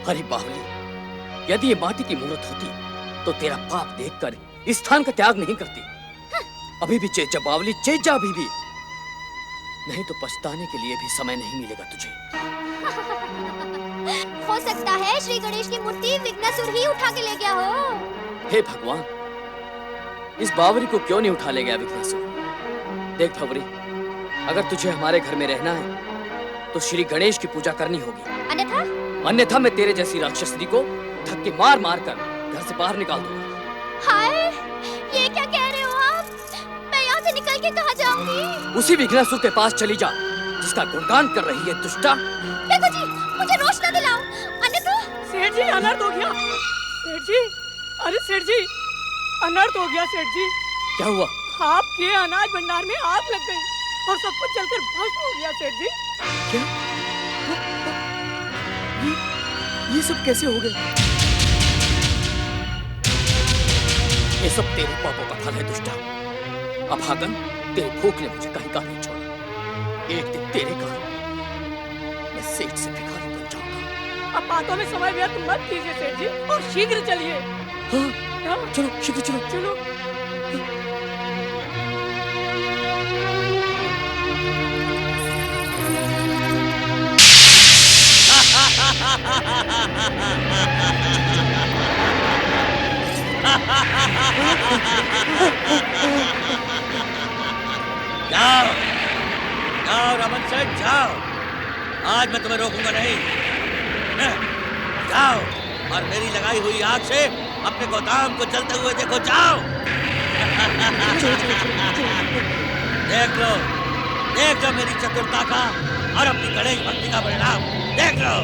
[SPEAKER 7] अरे बावली, यदि ये माटी की मूर्त होती तो तेरा पाप देखकर इस स्थान का त्याग नहीं करती। अभी भी चेत जा बावली, चेत जा अभी भी, नहीं तो पछताने के लिए भी समय नहीं मिलेगा तुझे।
[SPEAKER 6] हो सकता है श्री गणेश की मूर्ति विघ्नासुर ही उठा के ले गया हो।
[SPEAKER 7] हे भगवान, इस बावरी को क्यों नहीं उठा ले गया विघ्नासुर? देख भवरी, अगर तुझे हमारे घर में रहना है तो श्री गणेश की पूजा करनी होगी। अन्यथा मैं तेरे जैसी राक्षसनी को धक्के मार मार कर घर से बाहर निकाल दूंगा।
[SPEAKER 6] हाय, ये क्या कह रहे हो आप? मैं यहाँ से निकल के कहाँ जाऊंगी?
[SPEAKER 7] उसी विघ्नासुर के पास चली जा जिसका गुणगान कर रही है दुष्टा।
[SPEAKER 6] देखो जी, मुझे रोश न दिलाओ, अन्यथा।
[SPEAKER 4] सेठ जी, अनर्थ हो गया। सेठ जी, अरे सेठ जी, अनर्थ हो गया सेठ जी।
[SPEAKER 7] क्या हुआ?
[SPEAKER 4] आपके अनाज भंडार में आग लग गई और सब कुछ जलकर भस्म हो गया सेठ जी।
[SPEAKER 7] क्या? ये सब कैसे हो गए? ये सब तेरे पापों का फल है दुष्टा। अभागन, तेरे भूख ने मुझे कहीं का नहीं छोड़ा। एक दिन तेरे कारण मैं सेठ से भिखारी बन जाऊंगा।
[SPEAKER 4] अब बातों में समय व्यर्थ मत कीजिए सेठ जी और शीघ्र चलिए।
[SPEAKER 7] हाँ, चलो शीघ्र चलो।
[SPEAKER 4] चलो।
[SPEAKER 5] जाओ, जाओ रमन सेठ, जाओ। आज मैं तुम्हें रोकूंगा नहीं। जाओ और मेरी लगाई हुई आग से अपने गोदाम को जलते हुए देखो, जाओ। देख लो मेरी चतुरता का और अपनी गणेश भक्ति का परिणाम देख लो।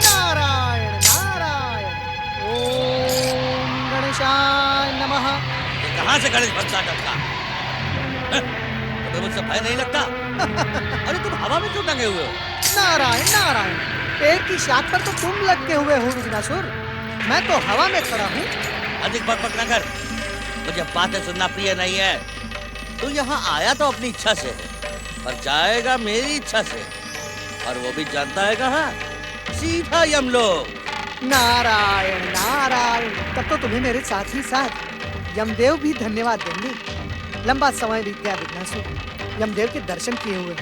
[SPEAKER 8] नारायण नारायण, ओम गणेशाय नमः।
[SPEAKER 5] ये कहाँ से गणेश भक्त टपका? तुम्हें मुझसे भय नहीं लगता? अरे तुम हवा में क्यों टंगे हुए हो?
[SPEAKER 8] नारायण नारायण, पेड़ की शाख पर तो तुम लटके हुए हो विघ्नासुर, मैं तो हवा में खड़ा हूँ।
[SPEAKER 5] अधिक बकबक न कर, मुझे बातें सुनना प्रिय नहीं है। तू यहाँ आया तो अपनी इच्छा से, पर जाएगा मेरी इच्छा से, और वो भी जानता है कहाँ? सीधा यमलोक।
[SPEAKER 8] नारायण नारायण, तब तो तुम्हें मेरे साथ ही साथ यमदेव भी धन्यवाद देंगे। लंबा समय बीत गया विघ्नासुर, यमदेव के दर्शन किए हुए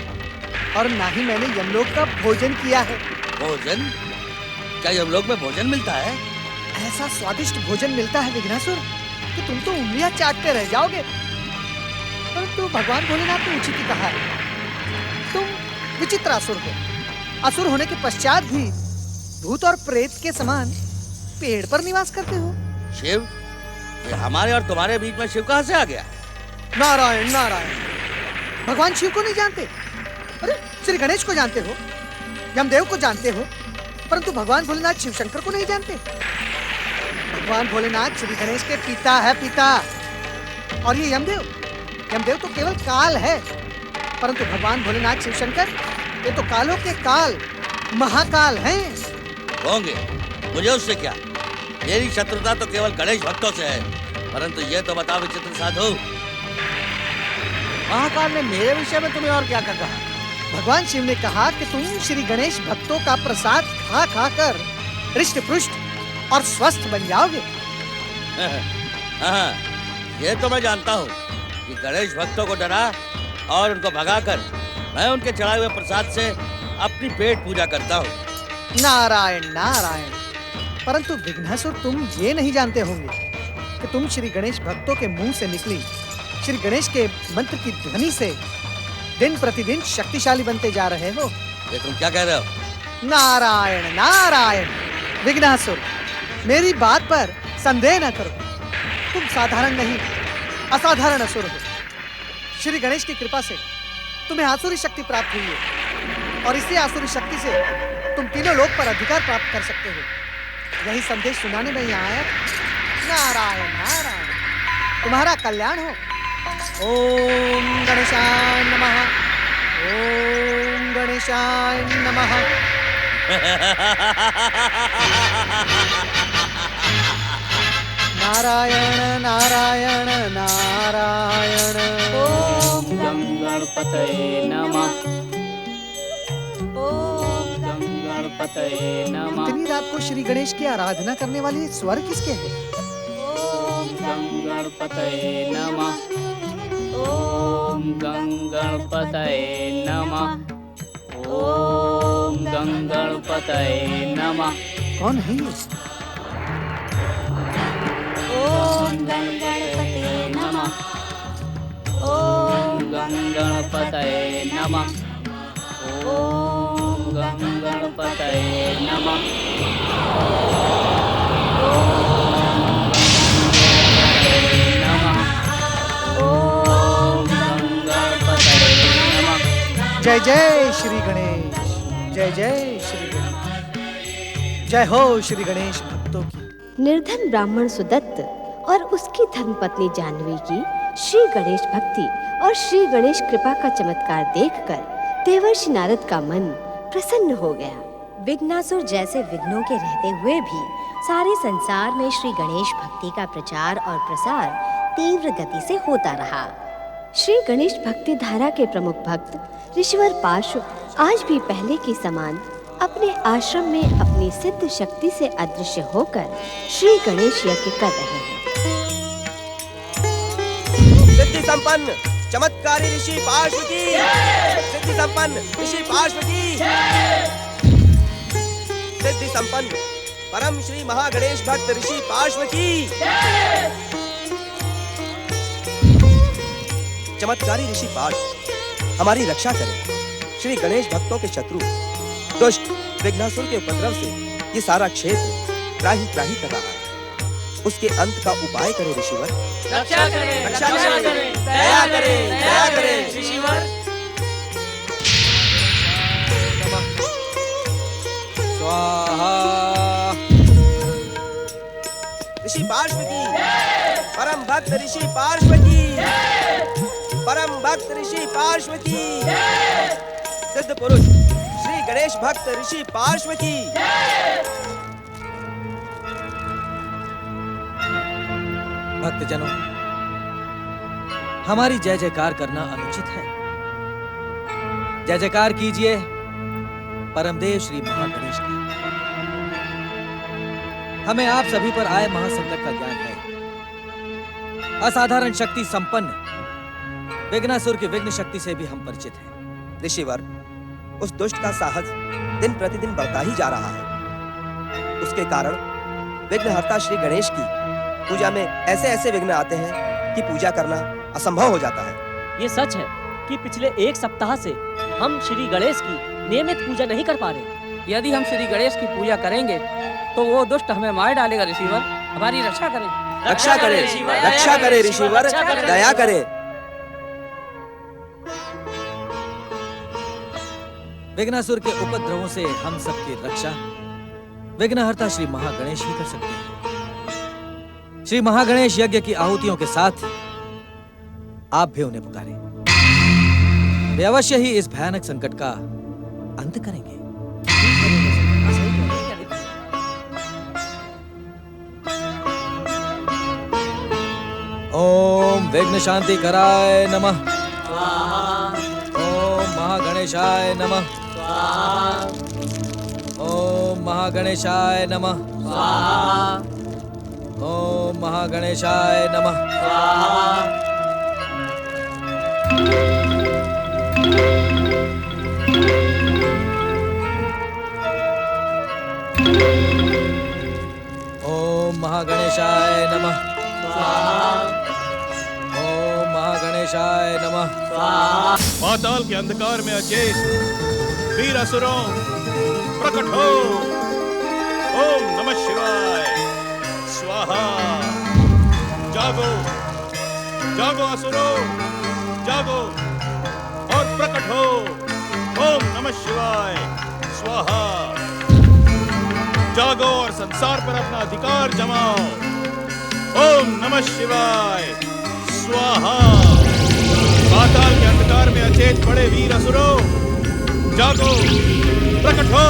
[SPEAKER 8] और ना ही मैंने यमलोक का भोजन किया है।
[SPEAKER 5] भोजन? क्या यमलोक में भोजन मिलता है?
[SPEAKER 8] ऐसा स्वादिष्ट भोजन मिलता है विघ्नासुर कि तुम तो उंगलियां चाटते रह जाओगे। परंतु भगवान भोलेनाथ ने उचित ही कहा है, तुम विचित्र असुर हो। असुर होने के पश्चात भी भूत और प्रेत के समान पेड़ पर निवास करते हो।
[SPEAKER 5] शिव? ये हमारे और तुम्हारे बीच में शिव कहाँ से आ गया?
[SPEAKER 8] नारायण नारायण, भगवान शिव को नहीं जानते? अरे श्री गणेश को जानते हो, यमदेव को जानते हो, परंतु भगवान भोलेनाथ शिव शंकर को नहीं जानते। भगवान भोलेनाथ श्री गणेश के पिता है, पिता। और ये यमदेव तो केवल काल है, परंतु भगवान भोलेनाथ शिव शंकर ये तो कालों के काल, महाकाल हैं।
[SPEAKER 5] होंगे, मुझे उससे क्या? मेरी शत्रुता तो केवल गणेश भक्तों से है। परंतु ये तो बताओ विचित्र साधु, महाकाल ने मेरे विषय में तुम्हें और क्या कहा?
[SPEAKER 8] भगवान शिव ने कहा कि तुम श्री गणेश भक्तों का प्रसाद खा खा कर हृष्ट पुष्ट और स्वस्थ बन जाओगे।
[SPEAKER 5] हाँ, ये तो मैं जानता हूँ कि गणेश भक्तों को डरा और उनको भगाकर मैं उनके चढ़ाए हुए प्रसाद से अपनी पेट पूजा करता हूँ।
[SPEAKER 8] नारायण नारायण, परंतु विघ्नासुर तुम ये नहीं जानते होंगे कि तुम श्री गणेश भक्तों के मुंह से निकली श्री गणेश के मंत्र की ध्वनि से दिन प्रतिदिन शक्तिशाली बनते जा रहे हो।
[SPEAKER 5] ये तुम क्या कह रहे हो?
[SPEAKER 8] नारायण नारायण, विघ्नासुर मेरी बात पर संदेह न करो। तुम साधारण नहीं, असाधारण असुर हो। श्री गणेश की कृपा से तुम्हें आसुरी शक्ति प्राप्त हुई है और इसी आसुरी शक्ति से तुम तीनों लोक पर अधिकार प्राप्त कर सकते हो। यही संदेश सुनाने में यहाँ आया था। नारायण नारायण, तुम्हारा कल्याण हो। ओम गणेशाय नमः। ओम गणेशाय नमः। नारायण नारायण नारायण।
[SPEAKER 2] ओम गं गणपतये नमः। ओम गं गणपतये नमः।
[SPEAKER 8] इतनी रात को श्री गणेश की आराधना करने वाले स्वर किसके हैं?
[SPEAKER 2] ओम गं गणपतये नमः। ओम गं गणपतये नमः। ओम गं गणपतये नमः।
[SPEAKER 8] कौन है ये?
[SPEAKER 2] ओम गं गणपतये नमः। ओम गं गणपतये नमः। ओम गं गणपतये नमः। ओम गं गणपतये नमः।
[SPEAKER 8] जय जय श्री गणेश, जय जय श्री गणेश। जय हो श्री गणेश भक्तों की।
[SPEAKER 11] निर्धन ब्राह्मण सुदत्त और उसकी धर्मपत्नी जाह्नवी की श्री गणेश भक्ति और श्री गणेश कृपा का चमत्कार देखकर देवर्षि नारद का मन प्रसन्न हो गया। विघ्नासुर जैसे विघ्नों के रहते हुए भी सारे संसार में श्री गणेश भक्ति का प्रचार और प्रसार तीव्र गति से होता रहा। श्री गणेश भक्ति धारा के प्रमुख भक्त ऋषिवर पार्श्व आज भी पहले की समान अपने आश्रम में अपनी सिद्ध शक्ति से अदृश्य होकर श्री गणेश यज्ञ कर रहे हैं।
[SPEAKER 12] सिद्धि संपन्न चमत्कारी ऋषि पार्श्व की, सिद्धि संपन्न ऋषि पार्श्व की, सिद्धि संपन्न परम श्री महागणेश भक्त ऋषि पार्श्व की। चमत्कारी ऋषि पार्श्व हमारी रक्षा करें। श्री गणेश भक्तों के शत्रु दुष्ट विघ्नासुर के उपद्रव से ये सारा क्षेत्र त्राही त्राही कर रहा है। उसके अंत का उपाय करें ऋषिवर।
[SPEAKER 4] रक्षा करें,
[SPEAKER 12] रक्षा करें, दया करें, दया करें
[SPEAKER 4] ऋषिवर।
[SPEAKER 12] स्वाहा। ऋषि पार्श्व की, परम भक्त ऋषि पार्श्व की, परम भक्त ऋषि पार्श्व की, सिद्ध पुरुष श्री गणेश भक्त ऋषि पार्श्व की।
[SPEAKER 9] भक्तजनों, हमारी जय जयकार करना अनुचित है। जय जयकार कीजिए परमदेव श्री महागणेश की। हमें आप सभी पर आए महासंकट का ज्ञान है। असाधारण शक्ति संपन्न विघ्नासुर की विघ्न शक्ति से भी हम परिचित हैं।
[SPEAKER 12] ऋषिवर, उस दुष्ट का साहस दिन प्रतिदिन बढ़ता ही जा रहा है। उसके कारण विघ्नहर्ता श्री गणेश की पूजा में ऐसे ऐसे विघ्न आते हैं कि पूजा करना असंभव हो जाता है।
[SPEAKER 13] ये सच है कि पिछले एक सप्ताह से हम श्री गणेश की नियमित पूजा नहीं कर पा रहे।
[SPEAKER 2] यदि हम श्री गणेश की पूजा करेंगे तो वो दुष्ट हमें मार डालेगा। ऋषिवर, हमारी रक्षा करें।
[SPEAKER 12] रक्षा करें, रक्षा करें ऋषिवर, दया करें।
[SPEAKER 9] विघ्नासुर के उपद्रवों से हम सबकी रक्षा विघ्नहर्ता श्री महागणेश ही कर सकते हैं। श्री महागणेश यज्ञ की आहुतियों के साथ आप भी उन्हें पुकारें। वे अवश्य ही इस भयानक संकट का अंत करेंगे। ओम विघ्न शांति कराय नमः। ओम महागणेशाय नमः। ओम महागणेशाय नमः। ओम महागणेशाय नमः। ओम महागणेशाय नमः। ओम महागणेशाय नमः।
[SPEAKER 14] पाताल के अंधकार में अचेत वीर असुरों प्रकट हो। ओम नमः शिवाय। स्वाहा। जागो, जागो असुरों, जागो और प्रकट नमः शिवाय स्वाहा। जागो और संसार पर अपना अधिकार जमाओ। ओम नमः शिवाय स्वाहा। पाताल के अंधकार में अचेत पड़े वीर असुरों, जागो, प्रकट हो।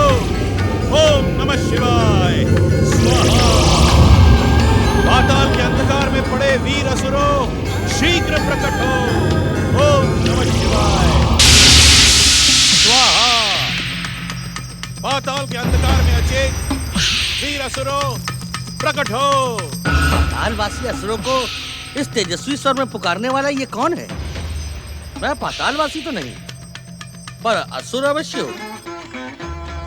[SPEAKER 14] ओम नमः शिवाय स्वाहा। पाताल के अंधकार में पड़े वीर असुरों, शीघ्र प्रकट हो। ओम नमः शिवाय स्वाहा। पाताल के अंधकार में अचेत वीर असुरों, प्रकट हो।
[SPEAKER 5] पातालवासी असुरों को इस तेजस्वी स्वर में पुकारने वाला ये कौन है? मैं पातालवासी तो नहीं, पर असुर अवश्य हूँ।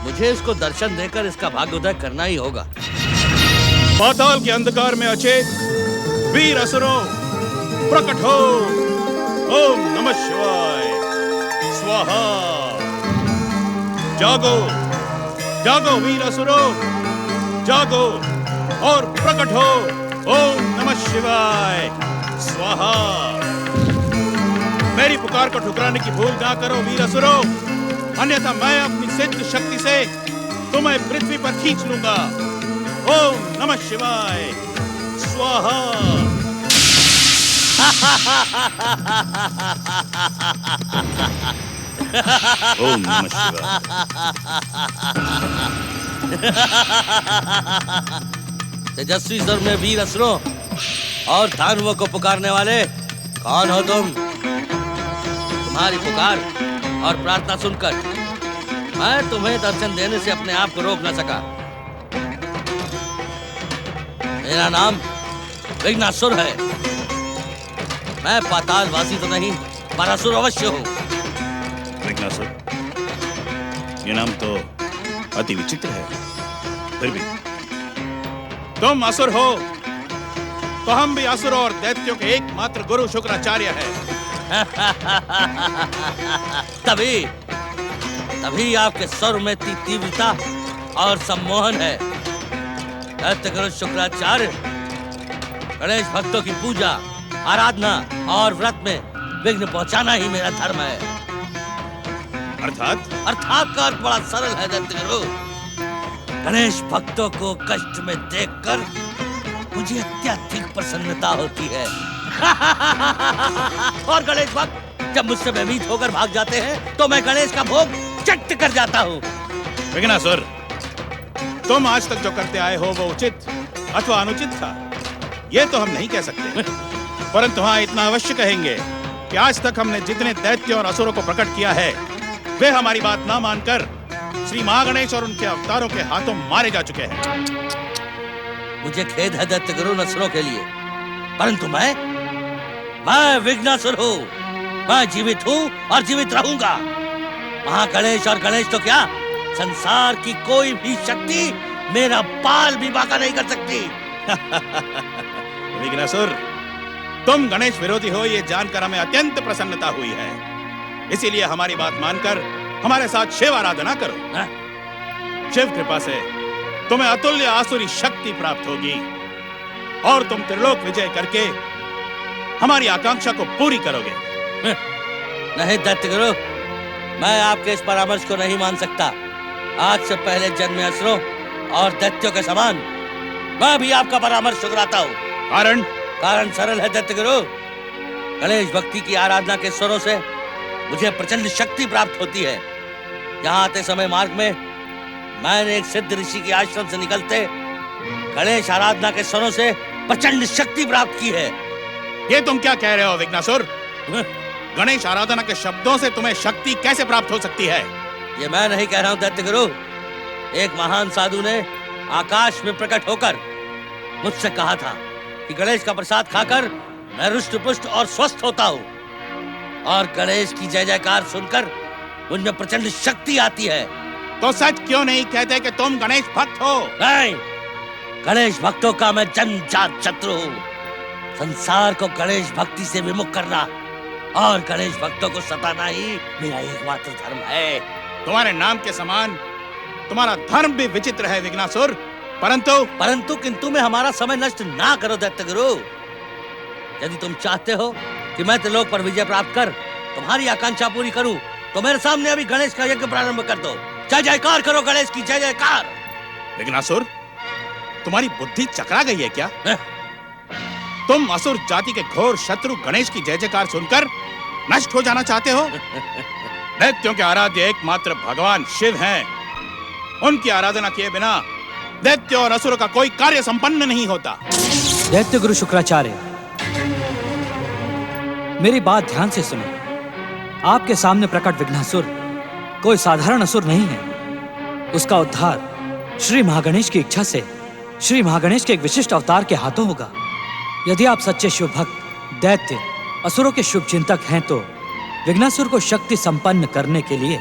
[SPEAKER 5] मुझे इसको दर्शन देकर इसका भाग्योदय करना ही होगा।
[SPEAKER 14] पाताल के अंधकार में अचेत वीर असुरों, प्रकट हो। ओम नमः शिवाय स्वाहा। जागो, जागो वीर असुरों, जागो और प्रकट हो। ओम नमः शिवाय स्वाहा। मेरी पुकार को ठुकराने की भूल ना करो वीर असुरों, अन्यथा मैं अपनी सिद्ध शक्ति से तुम्हें पृथ्वी पर खींच लूंगा। ओम नमः शिवाय स्वाहा। ओम नमः शिवाय।
[SPEAKER 5] तेजस्वी स्वर में वीर असुरों और दानवों को पुकारने वाले कौन हो तुम? तुम्हारी पुकार और प्रार्थना सुनकर मैं तुम्हें दर्शन देने से अपने आप को रोक न सका। मेरा नाम विघ्नासुर है। मैं पातालवासी तो नहीं, पर असुर अवश्य हूँ।
[SPEAKER 14] विघ्नासुर, ये नाम तो अति विचित्र है। फिर भी तुम असुर हो तो हम भी असुर और दैत्यों के एकमात्र गुरु शुक्राचार्य हैं।
[SPEAKER 5] तभी आपके स्वर में तीव्रता और सम्मोहन है। दैत्य गुरु शुक्राचार्य गणेश भक्तों की पूजा, आराधना और व्रत में विघ्न पहुंचाना ही मेरा धर्म है।
[SPEAKER 14] अर्थात
[SPEAKER 5] का अर्थ बड़ा सरल है दैत्य गुरु। गणेश भक्तों को कष्ट में देखकर मुझे अत्यधिक प्रसन्नता होती है। और गणेश भक्त जब मुझसे भयभीत होकर भाग जाते हैं तो मैं गणेश का भोग चट कर जाता हूँ।
[SPEAKER 14] विघ्नासुर, तुम आज तक जो करते आए हो वो उचित अथवा अनुचित था, ये तो हम नहीं कह सकते। परंतु हाँ, इतना अवश्य कहेंगे कि आज तक हमने जितने दैत्यों और असुरों को प्रकट किया है, वे हमारी बात ना मानकर श्री महागणेश और उनके अवतारों के हाथों मारे जा चुके हैं।
[SPEAKER 5] मुझे खेद है दैत्य गुरु असुरों के लिए, परंतु मैं विघ्नासुर हूँ। मैं जीवित हूँ और जीवित रहूंगा। महागणेश और गणेश तो क्या, संसार की कोई भी शक्ति मेरा बाल भी बांका नहीं कर सकती।
[SPEAKER 14] विघ्नासुर, तुम गणेश विरोधी हो ये जानकर हमें अत्यंत प्रसन्नता हुई है। इसीलिए हमारी बात मानकर हमारे साथ शिव आराधना करो। शिव कृपा से तुम्हें अतुल्य आसुरी शक्ति प्राप्त होगी और तुम त्रिलोक विजय करके हमारी आकांक्षा को पूरी करोगे।
[SPEAKER 5] नहीं दैत्य गुरु, मैं आपके इस परामर्श को नहीं मान सकता। आज से पहले जन्मे असुरों और दैत्यों के समान मैं भी आपका परामर्श ठुकराता हूँ। कारण सरल है दैत्य गुरु। गणेश भक्ति की आराधना के स्वरों से मुझे प्रचंड शक्ति प्राप्त होती है। यहाँ आते समय मार्ग में मैंने एक सिद्ध ऋषि के आश्रम से निकलते गणेश आराधना के स्वरों से प्रचंड शक्ति प्राप्त की है।
[SPEAKER 14] ये तुम क्या कह रहे हो विघ्नासुर? गणेश आराधना के शब्दों से तुम्हें शक्ति कैसे प्राप्त हो सकती है?
[SPEAKER 5] ये मैं नहीं कह रहा हूँ दैत्य गुरु। एक महान साधु ने आकाश में प्रकट होकर मुझसे कहा था कि गणेश का प्रसाद खाकर मैं रुष्ट पुष्ट और स्वस्थ होता हूँ, और गणेश की जय जयकार सुनकर मुझमें प्रचंड शक्ति आती है।
[SPEAKER 14] तो सच क्यों नहीं कहते कि तुम गणेश भक्त हो?
[SPEAKER 5] नहीं, गणेश भक्तों का मैं जन्मजात शत्रु हूँ। संसार को गणेश भक्ति से विमुख करना और गणेश भक्तों को सताना ही मेरा एकमात्र धर्म है।
[SPEAKER 14] तुम्हारे नाम के समान तुम्हारा धर्म भी विचित्र है विघ्नासुर। परंतु
[SPEAKER 5] किंतु में हमारा समय नष्ट ना करो दैत्य गुरु। यदि तुम चाहते हो कि मैं त्रिलोक पर विजय प्राप्त कर तुम्हारी आकांक्षा पूरी करूं, तो मेरे सामने अभी गणेश का यज्ञ प्रारंभ कर दो। जय जयकार करो गणेश की, जय जयकार।
[SPEAKER 14] विघ्नासुर, तुम्हारी बुद्धि चकरा गई है क्या? तुम असुर जाति के घोर शत्रु गणेश की जय जयकार सुनकर नष्ट हो जाना चाहते हो? दैत्यों के आराध्य एकमात्र भगवान शिव हैं। उनकी आराधना किए बिना दैत्य और असुरों का कोई कार्य संपन्न नहीं होता।
[SPEAKER 9] दैत्य गुरु शुक्राचार्य, मेरी बात ध्यान से सुनो। आपके सामने प्रकट विघ्नासुर कोई साधारण असुर नहीं है। उसका उद्धार श्री महागणेश की इच्छा से श्री महागणेश के एक विशिष्ट अवतार के हाथों होगा। यदि आप सच्चे शिव भक्त, दैत्य, असुरों के शुभ चिंतक हैं तो विघ्नासुर को शक्ति संपन्न करने के लिए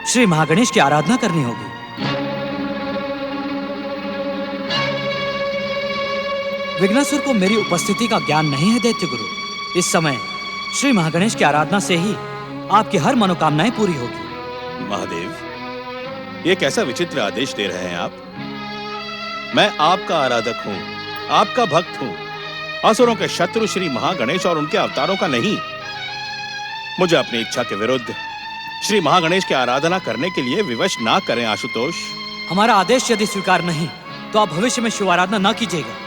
[SPEAKER 9] श्री महागणेश की आराधना करनी होगी। विघ्नासुर को मेरी उपस्थिति का ज्ञान नहीं है दैत्य गुरु। इस समय श्री महागणेश की आराधना से ही आपकी हर मनोकामनाएं पूरी होगी।
[SPEAKER 14] महादेव, ये कैसा विचित्र आदेश दे रहे हैं आप? मैं आपका आराधक हूँ, आपका भक्त हूँ, असुरों के शत्रु श्री महागणेश और उनके अवतारों का नहीं। मुझे अपनी इच्छा के विरुद्ध श्री महागणेश की आराधना करने के लिए विवश ना करें आशुतोष।
[SPEAKER 9] हमारा आदेश यदि स्वीकार नहीं तो आप भविष्य में शिव आराधना न कीजिएगा।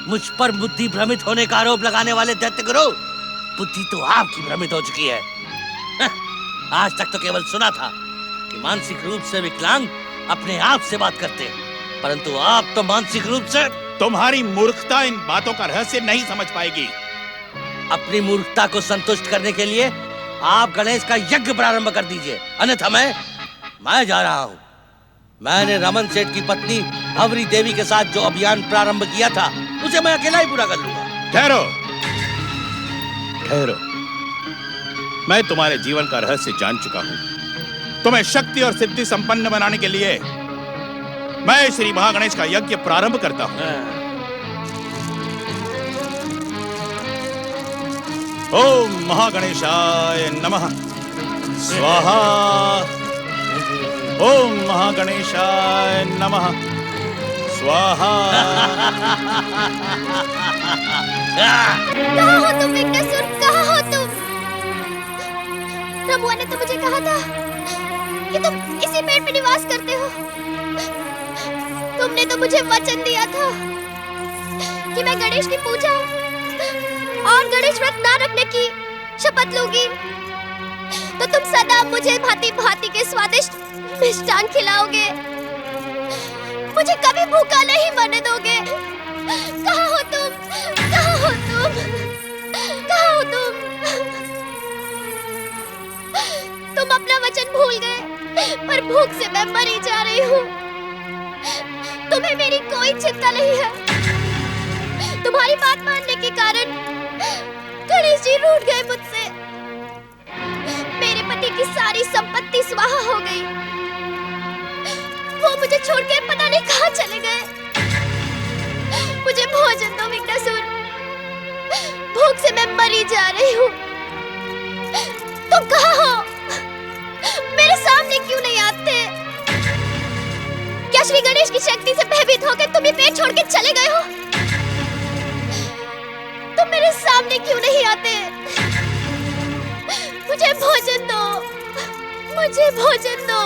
[SPEAKER 5] मुझ पर बुद्धि भ्रमित होने का आरोप लगाने वाले दैत्य गुरु, बुद्धि तो आपकी भ्रमित हो चुकी है। आज तक तो केवल सुना था कि मानसिक रूप से विकलांग अपने आप से बात करते हैं, परंतु आप तो मानसिक रूप से।
[SPEAKER 14] तुम्हारी मूर्खता इन बातों का रहस्य नहीं समझ पाएगी।
[SPEAKER 5] अपनी मूर्खता को संतुष्ट करने के लिए आप गणेश का यज्ञ प्रारंभ कर दीजिए, अन्यथा मैं जा रहा हूँ। मैंने रमन सेठ की पत्नी अवरी देवी के साथ जो अभियान प्रारंभ किया था उसे मैं अकेला ही पूरा कर लूंगा।
[SPEAKER 14] ठहरो, ठहरो। मैं तुम्हारे जीवन का रहस्य जान चुका हूं। तुम्हें शक्ति और सिद्धि संपन्न बनाने के लिए मैं श्री महागणेश का यज्ञ प्रारंभ करता हूं। ओम महागणेशाय नमः स्वाहा। ओम महागणेशाय नमः स्वाहा।
[SPEAKER 6] कहाँ हो तुम विघ्नासुर, कहाँ हो तुम? प्रभुआ ने तो मुझे कहा था कि तुम इसी पेड़ पे निवास करते हो। तुमने तो मुझे वचन दिया था कि मैं गणेश की पूजा और गणेश व्रत ना रखने की शपथ लूंगी, तो तुम सदा मुझे भांति भांति के स्वादिष्ट मिष्टान खिलाओगे, मुझे कभी भूखा नहीं मरने दोगे। कहाँ हो तुम, कहाँ हो तुम, कहाँ हो तुम? तुम अपना वचन भूल गए, पर भूख से मैं मरी जा रही हूँ। तुम्हें मेरी कोई चिंता नहीं है। तुम्हारी बात मानने के कारण गणेश जी रूठ गए मुझसे। मेरे पति की सारी संपत्ति स्वाहा हो गई। वो मुझे छोड़कर पता नहीं कहाँ चले गए। मुझे भोजन दो विघ्नासुर, भूख से मैं मरी जा रही हूँ। तुम कहाँ हो? मेरे सामने क्यों नहीं आते? क्या श्री गणेश की शक्ति से भयभीत होकर तुम ये पेड़ छोड़ के चले गए हो? तुम मेरे सामने क्यों नहीं आते? मुझे भोजन दो, मुझे भोजन दो,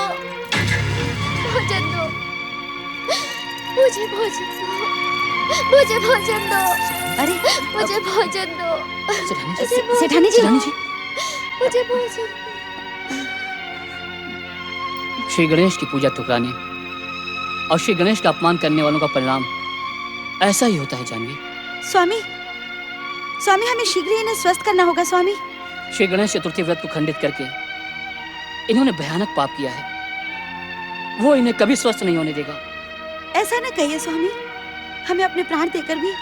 [SPEAKER 6] भोजन दो, मुझे भोजन दो, मुझे भोजन दो।
[SPEAKER 3] अरे
[SPEAKER 6] मुझे भोजन दो।
[SPEAKER 3] सेठानी जी,
[SPEAKER 6] मुझे भोजन।
[SPEAKER 2] श्री गणेश की पूजा ठुकराने और श्री गणेश का अपमान करने वालों का परिणाम ऐसा ही होता है जानवी।
[SPEAKER 3] स्वामी, स्वामी हमें शीघ्र ही इन्हें स्वस्थ करना होगा स्वामी।
[SPEAKER 2] श्री गणेश चतुर्थी व्रत को खंडित करके इन्होंने भयानक पाप किया है। वो इन्हें कभी स्वस्थ नहीं होने देगा।
[SPEAKER 3] ऐसा न कहिए स्वामी, हमें अपने प्राण देकर भी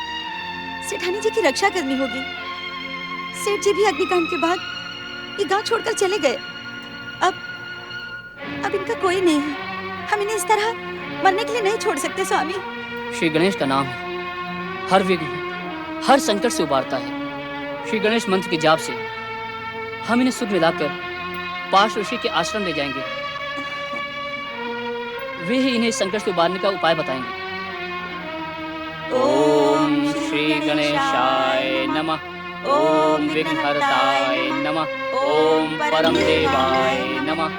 [SPEAKER 3] सेठानी जी की रक्षा करनी होगी। सेठ जी भी अग्निकांड के बाद ये गांव छोड़कर चले गए। अब इनका कोई नहीं है। हम इन्हें इस तरह मरने के लिए नहीं छोड़ सकते स्वामी।
[SPEAKER 2] श्री गणेश का नाम है हर विघ्न हर संकट से उबारता है। श्री गणेश मंत्र के जाप से हम इन्हें सुध मिलाकर पार्श्व ऋषि के आश्रम ले जाएंगे। वे ही इन्हें इस संकट से उबारने का उपाय बताएंगे। ओम श्री गणेशाय नमः। ओम विघ्नहर्ताय नमः। ओम परम देवाय नमः।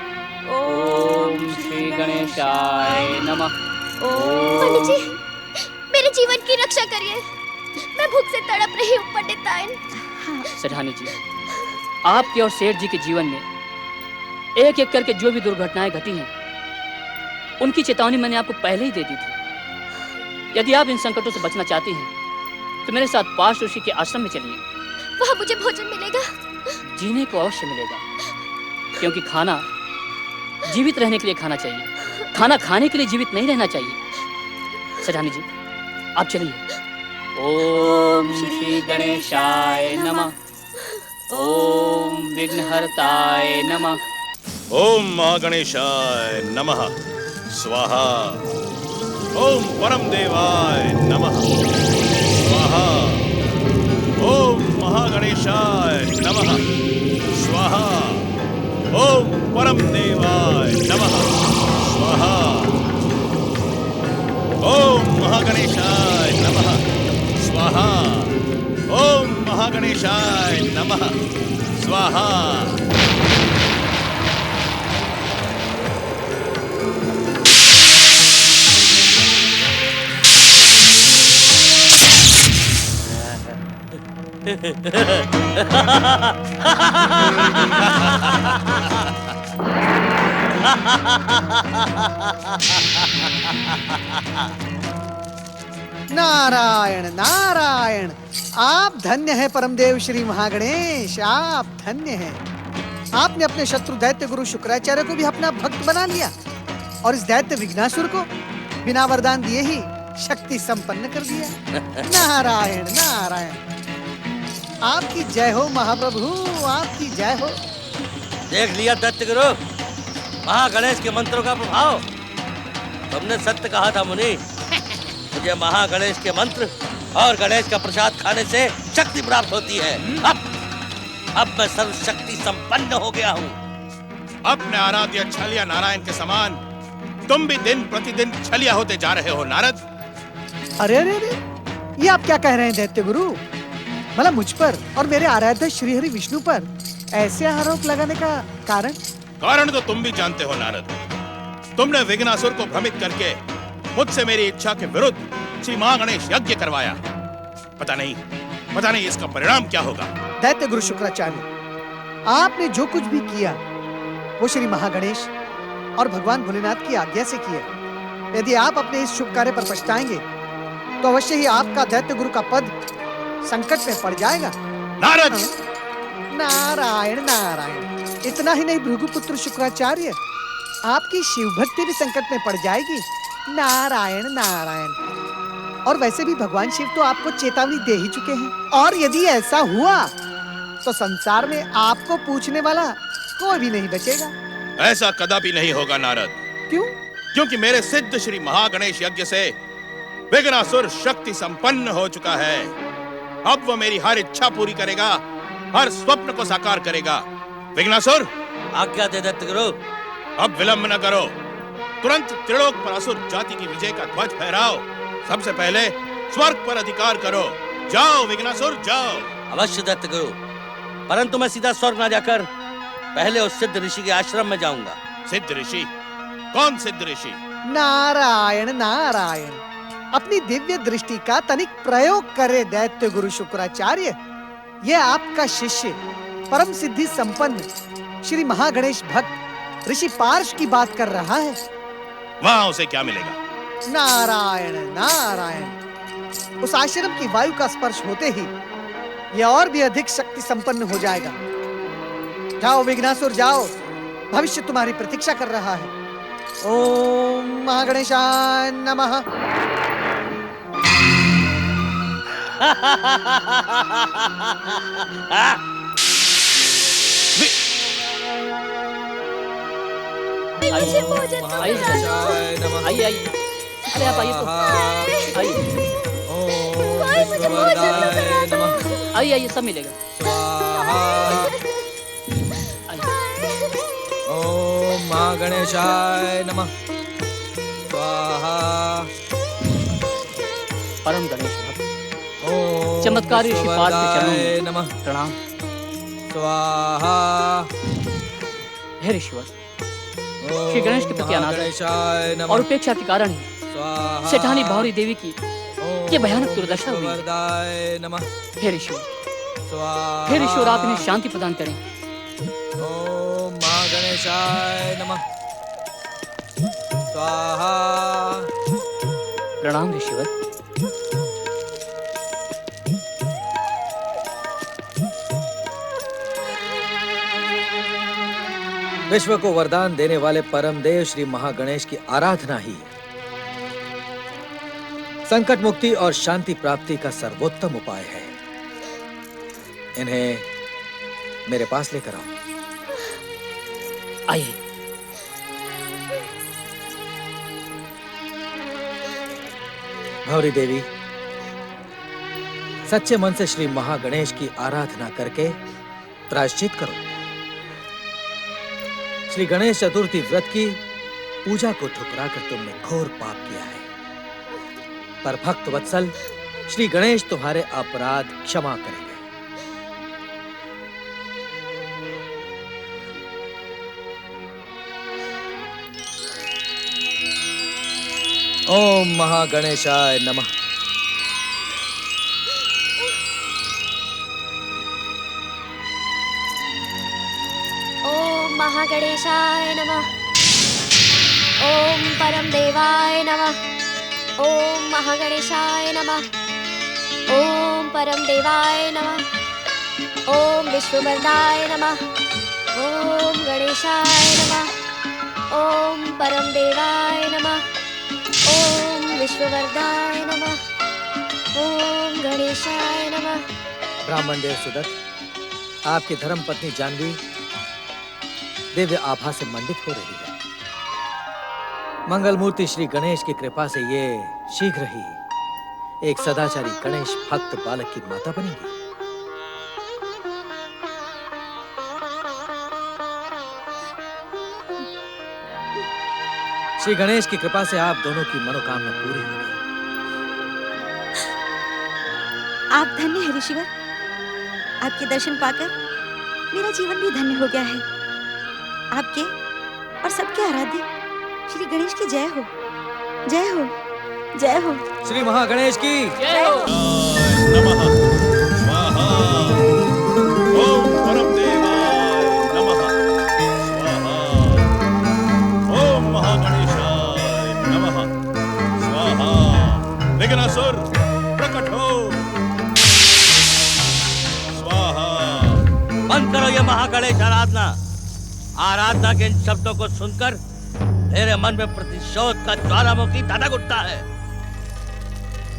[SPEAKER 2] ओम श्री गणेशाय नमः।
[SPEAKER 6] पंडित जी, मेरे जीवन की रक्षा करिए, मैं भूख से तड़प रही हूँ पंडिताइन।
[SPEAKER 2] सेठानी जी, आपके और सेठ जी के जीवन में एक एक करके जो भी दुर्घटनाएं घटी हैं, उनकी चेतावनी मैंने आपको पहले ही दे दी थी। यदि आप इन संकटों से बचना चाहती हैं, तो मेरे साथ पार्श ऋषि के आश्रम में चलिए।
[SPEAKER 6] वहाँ मुझे भोजन मिलेगा?
[SPEAKER 2] जीने को अवश्य मिलेगा, क्योंकि खाना जीवित रहने के लिए खाना चाहिए, खाना खाने के लिए जीवित नहीं रहना चाहिए। सेठानी जी, आप चलिए। ओम श्री गणेशाय नमः। ओम विघ्नहर्ताय नमः।
[SPEAKER 14] ओम महागणेशाय नमः स्वाहा। ओम परम देवाय नमः स्वाहा। ओम महागणेशाय नमः स्वाहा। ओम परम देवाय नमः स्वाहा। ओम महागणेशाय नमः स्वाहा। ओम महागणेशाय नमः स्वाहा।
[SPEAKER 8] नारायण नारायण, आप धन्य हैं परमदेव श्री महागणेश, आप धन्य हैं। आपने अपने शत्रु दैत्य गुरु शुक्राचार्य को भी अपना भक्त बना लिया और इस दैत्य विघ्नासुर को बिना वरदान दिए ही शक्ति संपन्न कर दिया। नारायण नारायण, आपकी जय हो महाप्रभु, आपकी जय हो।
[SPEAKER 5] देख लिया दैत्य गुरु, महागणेश के मंत्रों का प्रभाव। तुमने सत्य कहा था मुनि, मुझे महागणेश के मंत्र और गणेश का प्रसाद खाने से शक्ति प्राप्त होती है। अब मैं सर्वशक्ति संपन्न हो गया हूँ।
[SPEAKER 14] अपने आराध्य छलिया नारायण के समान तुम भी दिन प्रतिदिन छलिया होते जा रहे हो नारद।
[SPEAKER 8] अरे अरे अरे, ये आप क्या कह रहे हैं दैत्य गुरु? मतलब मुझ पर और मेरे आराध्य श्रीहरि विष्णु पर ऐसे आरोप लगाने का कारण?
[SPEAKER 14] कारण तो तुम भी जानते हो नारद। तुमने विघ्नासुर को भ्रमित करके मुझसे मेरी इच्छा के विरुद्ध श्री महागणेश यज्ञ करवाया। पता नहीं इसका परिणाम क्या होगा।
[SPEAKER 8] दैत्य गुरु शुक्राचार्य, आपने जो कुछ भी किया वो श्री महागणेश और भगवान भोलेनाथ की आज्ञा से किया। यदि आप अपने इस शुभ कार्य पर पछताएंगे तो अवश्य ही आपका दैत्य गुरु का पद संकट में पड़ जाएगा।
[SPEAKER 14] नारद!
[SPEAKER 8] नारायण नारायण, इतना ही नहीं भृगुपुत्र शुक्राचार्य, आपकी शिव भक्ति भी संकट में पड़ जाएगी। नारायण नारायण। और वैसे भी भगवान शिव तो आपको चेतावनी दे ही चुके हैं, और यदि ऐसा हुआ तो संसार में आपको पूछने वाला कोई भी नहीं बचेगा।
[SPEAKER 14] ऐसा कदापि नहीं होगा नारद।
[SPEAKER 8] क्यों?
[SPEAKER 14] क्योंकि मेरे सिद्ध श्री महागणेश यज्ञ से विघ्नासुर शक्ति संपन्न हो चुका है। अब वो मेरी हर इच्छा पूरी करेगा, हर स्वप्न को साकार करेगा। विघ्नासुर,
[SPEAKER 5] आज्ञा दे दैत्य गुरु।
[SPEAKER 14] अब विलंब न करो, तुरंत त्रिलोक पर असुर जाति की विजय का ध्वज फहराओ। सबसे पहले स्वर्ग पर अधिकार करो। जाओ विघ्नासुर, जाओ।
[SPEAKER 5] अवश्य दैत्य गुरु, परंतु मैं सीधा स्वर्ग न जाकर पहले उस सिद्ध ऋषि के आश्रम में जाऊंगा।
[SPEAKER 14] सिद्ध ऋषि? कौन सिद्ध ऋषि?
[SPEAKER 8] नारायण नारायण, अपनी दिव्य दृष्टि का तनिक प्रयोग करे दैत्य गुरु शुक्राचार्य। यह आपका शिष्य परम सिद्धि संपन्न श्री महागणेश भक्त ऋषि पार्श की बात कर रहा है।
[SPEAKER 14] वहाँ उसे क्या मिलेगा?
[SPEAKER 8] नारायण नारायण, उस आश्रम की वायु का स्पर्श होते ही यह और भी अधिक शक्ति संपन्न हो जाएगा। जाओ विघ्नासुर, जाओ, भविष्य तुम्हारी प्रतीक्षा कर रहा है। ओम महागणेशाय नमः।
[SPEAKER 6] मुझे भोजन तो मिला।
[SPEAKER 2] आइए आइए, अरे आप आइए तो आइए।
[SPEAKER 6] कोई मुझे भोजन तो करा दो।
[SPEAKER 2] आइए आइए, सब मिलेगा।
[SPEAKER 15] ओम महागणेशाय नमः स्वाहा।
[SPEAKER 2] परम गणेश भक्त।
[SPEAKER 15] ओम
[SPEAKER 2] चमत्कारी ऋषि पार्थ के चरणों में
[SPEAKER 15] नमः
[SPEAKER 2] प्रणाम।
[SPEAKER 15] स्वाहा।
[SPEAKER 2] हे ऋषिवर, श्री गणेश के प्रति अनादर और उपेक्षा के कारण ही सेठानी भावरी देवी की ये भयानक दुर्दशा हुई। हे ऋषिवर, हे ऋषिवर, आप इन्हें शांति प्रदान करें।
[SPEAKER 15] ओम महागणेशाय नमः। स्वाहा।
[SPEAKER 2] प्रणाम ऋषिवर।
[SPEAKER 15] विश्व को वरदान देने वाले परम देव श्री महागणेश की आराधना ही संकट मुक्ति और शांति प्राप्ति का सर्वोत्तम उपाय है। इन्हें मेरे पास लेकर आओ।
[SPEAKER 2] आइए।
[SPEAKER 15] भौरी देवी, सच्चे मन से श्री महागणेश की आराधना करके प्रायश्चित करो। श्री गणेश चतुर्थी व्रत की पूजा को ठुकराकर तुमने घोर पाप किया है, पर भक्त वत्सल श्री गणेश तुम्हारे अपराध क्षमा करेंगे। ओम महागणेशाय नमः।
[SPEAKER 6] ओम महागणेशाय नमः। ओम परम देवाय नमः। ओम महागणेशाय नमः। ओम परम देवाय नमः। ओम विश्ववरदाय नमः। ओम गणेशाय नमः। ओम परम देवाय नमः। ओम विश्ववरदाय नमः। ओम गणेशाय नमः।
[SPEAKER 15] ब्राह्मण देव सुदत्त, आपकी धर्म पत्नी जानवी दिव्य आभा से मंडित हो रही है। मंगल मूर्ति श्री गणेश की कृपा से ये शीघ्र ही एक सदाचारी गणेश भक्त बालक की माता बनेगी। श्री गणेश की कृपा से आप दोनों की मनोकामना पूरी होगी।
[SPEAKER 3] आप धन्य हैं ऋषिवर। आपके दर्शन पाकर मेरा जीवन भी धन्य हो गया है। आपके और सबके आराध्य श्री गणेश की जय हो, जय हो, जय हो।
[SPEAKER 15] श्री महागणेश की
[SPEAKER 2] जय हो।
[SPEAKER 14] नमः। स्वाहा। ओम परम देवाय नमः। स्वाहा। ओम महागणेशाय नमः। स्वाहा। विघ्नासुर प्रकट हो। स्वाहा।
[SPEAKER 5] बंद करो ये महागणेश आराधना। आराधना के इन शब्दों को सुनकर मेरे मन में प्रतिशोध का ज्वालामुखी धधक उठता है।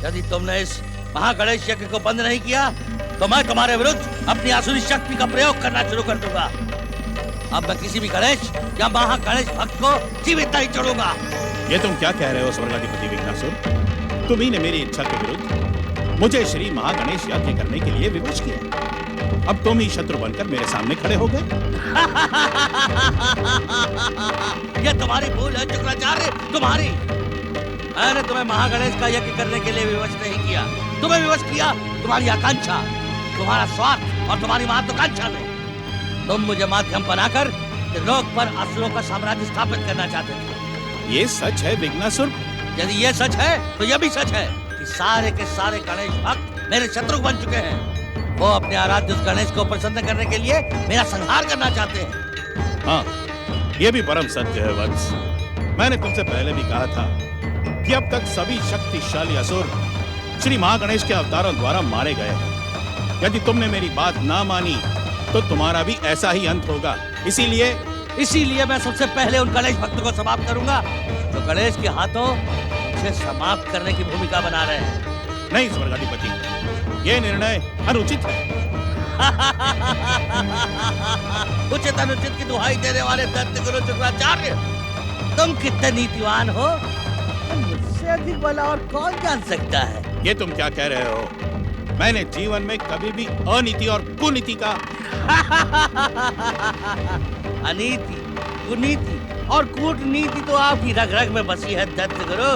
[SPEAKER 5] यदि तुमने इस महागणेश यज्ञ को बंद नहीं किया तो मैं तुम्हारे विरुद्ध अपनी आसुरी शक्ति का प्रयोग करना शुरू कर दूंगा। अब मैं किसी भी गणेश या महागणेश भक्त को जीवित नहीं छोड़ूंगा।
[SPEAKER 14] ये तुम क्या कह रहे हो स्वर्गाधिपति विघ्नासुर? तुम्ही ने मेरी इच्छा के विरुद्ध मुझे श्री महागणेश यज्ञ करने के लिए विवश किया। अब तुम ही शत्रु बनकर मेरे सामने खड़े हो गए।
[SPEAKER 5] ये तुम्हारी भूल है शुक्राचार्य, तुम्हारी। मैंने तुम्हें महागणेश का यज्ञ करने के लिए विवश नहीं किया। तुम्हें विवश किया तुम्हारी आकांक्षा, तुम्हारा स्वार्थ और तुम्हारी महत्वाकांक्षा ने। तुम मुझे माध्यम बनाकर लोक पर असुरों का साम्राज्य स्थापित करना चाहते थे।
[SPEAKER 14] ये सच है विघ्नासुर?
[SPEAKER 5] यदि ये सच है तो यह भी सच है कि सारे के सारे गणेश भक्त मेरे शत्रु बन चुके हैं। वो अपने आराध्य उस गणेश को प्रसन्न करने के लिए मेरा संहार करना चाहते हैं।
[SPEAKER 14] हाँ, ये भी परम सत्य है वत्स। मैंने तुमसे पहले भी कहा था कि अब तक सभी शक्तिशाली असुर श्री महागणेश के अवतारों द्वारा मारे गए। यदि तुमने मेरी बात ना मानी तो तुम्हारा भी ऐसा ही अंत होगा।
[SPEAKER 5] इसीलिए मैं सबसे पहले उन गणेश भक्तों को समाप्त करूंगा जो गणेश के हाथों मुझे समाप्त करने की भूमिका बना रहे हैं।
[SPEAKER 14] नहीं स्वर्गाधिपति, ये निर्णय अनुचित है।
[SPEAKER 5] उचित अनुचित की दुहाई देने वाले दैत्य गुरु शुक्राचार्य, तुम कितने नीतिवान हो, मुझसे अधिक भला और कौन जान सकता है।
[SPEAKER 14] ये तुम क्या कह रहे हो? मैंने जीवन में कभी भी अनीति और कुनीति का अनीति, कुनीति और कूटनीति तो आपकी रग रग में बसी है दैत्य गुरु।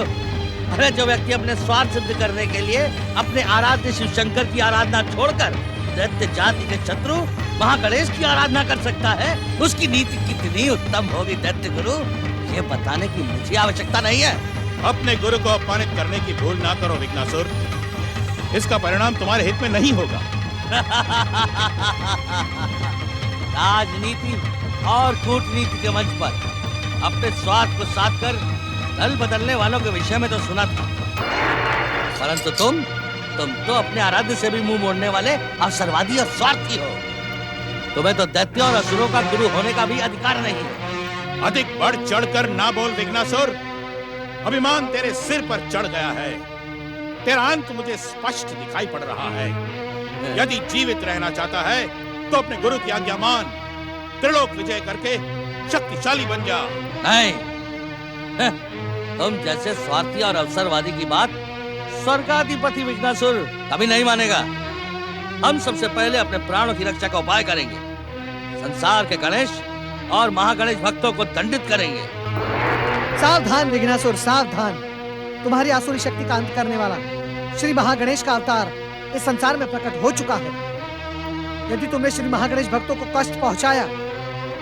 [SPEAKER 5] अरे जो व्यक्ति अपने स्वार्थ सिद्ध करने के लिए अपने आराध्य शिव शंकर की आराधना छोड़कर दैत्य जाति के शत्रु महागणेश की आराधना कर सकता है, उसकी नीति कितनी उत्तम होगी दैत्य गुरु, ये बताने की मुझे आवश्यकता नहीं है।
[SPEAKER 14] अपने गुरु को अपमानित करने की भूल ना करो विघ्नासुर, इसका परिणाम तुम्हारे हित में नहीं होगा।
[SPEAKER 5] राजनीति और कूटनीति के मंच पर अपने स्वार्थ को साध कर दल बदलने वालों के विषय में तो सुना था, परंतु तुम तो अपने आराध्य से भी मुंह मोड़ने वाले अवसरवादी और स्वार्थी हो। तुम्हें तो दैत्य और असुरों का गुरु होने का भी अधिकार नहीं है।
[SPEAKER 14] अधिक बढ़ चढ़कर ना बोल विघ्नासुर, अभिमान तेरे सिर पर चढ़ गया है। तेरा अंत मुझे स्पष्ट दिखाई पड़ रहा है। यदि जीवित रहना चाहता है तो अपने गुरु की आज्ञा मान, त्रिलोक विजय करके शक्तिशाली बन जा।
[SPEAKER 5] नहीं, तुम जैसे स्वार्थी और अवसरवादी की बात स्वर्गाधिपति विघ्नासुर कभी नहीं मानेगा। हम सबसे पहले अपने प्राणों की रक्षा का उपाय करेंगे, संसार के गणेश और महागणेश भक्तों को दंडित करेंगे।
[SPEAKER 8] सावधान विघ्नासुर, सावधान। तुम्हारी आसुरी शक्ति का अंत करने वाला श्री महागणेश का अवतार इस संसार में प्रकट हो चुका है। यदि तुमने श्री महागणेश भक्तों को कष्ट पहुंचाया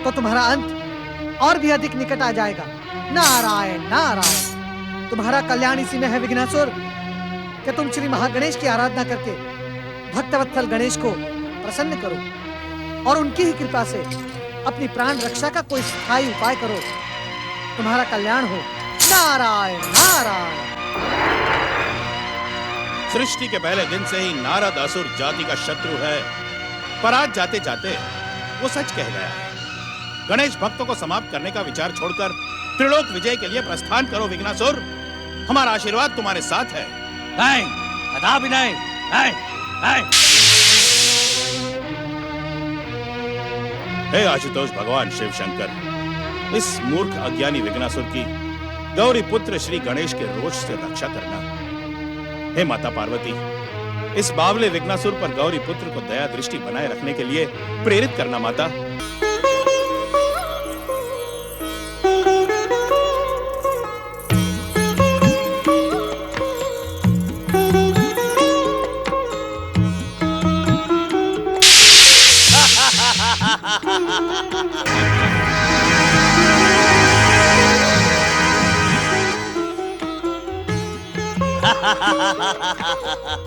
[SPEAKER 8] तो तुम्हारा अंत और भी अधिक निकट आ जाएगा। नारायण नारायण। तुम्हारा कल्याण इसी में है विघ्नासुर कि तुम श्री महागणेश की आराधना करके भक्तवत्सल गणेश को प्रसन्न करो और उनकी ही कृपा से अपनी प्राण रक्षा का कोई स्थायी उपाय करो। तुम्हारा कल्याण हो। नारायण नारायण।
[SPEAKER 14] सृष्टि के पहले दिन से ही नारद असुर जाति का शत्रु है, पर आज जाते जाते वो सच कह गया है। गणेश भक्तों को समाप्त करने का विचार छोड़कर त्रिलोक विजय के लिए प्रस्थान करो विघ्नासुर। हमारा आशीर्वाद तुम्हारे साथ है।
[SPEAKER 5] नहीं, कदापि नहीं, नहीं, नहीं।
[SPEAKER 14] हे आशुतोष भगवान शिव शंकर, इस मूर्ख अज्ञानी विघ्नासुर की गौरी पुत्र श्री गणेश के रोष से रक्षा करना। हे माता पार्वती, इस बावले विघ्नासुर पर गौरी पुत्र को दया दृष्टि बनाए रखने के लिए प्रेरित करना माता।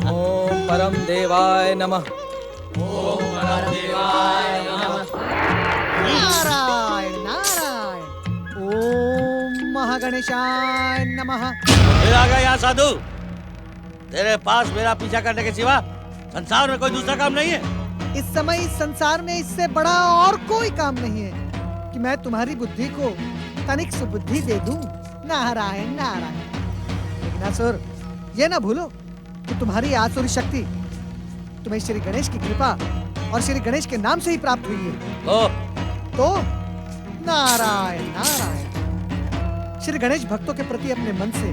[SPEAKER 15] ओम परम देवाय नमः।
[SPEAKER 2] ओम परम देवाय नमः।
[SPEAKER 8] नारायण नारायण। ओम महागणेशाय नमः।
[SPEAKER 5] फिर आ गया यहाँ साधु। तेरे पास मेरा पीछा करने के सिवा संसार में कोई दूसरा काम नहीं है।
[SPEAKER 8] इस समय इस संसार में इससे बड़ा और कोई काम नहीं है कि मैं तुम्हारी बुद्धि को तनिक सुबुद्धि दे दूं। नारायण नारायण। विघ्नासुर, ये ना भूलो कि तुम्हारी आसुरी शक्ति तुम्हें श्री गणेश की कृपा और श्री गणेश के नाम से ही प्राप्त हुई है। तो नारायण नारायण। श्री गणेश भक्तों के प्रति अपने मन से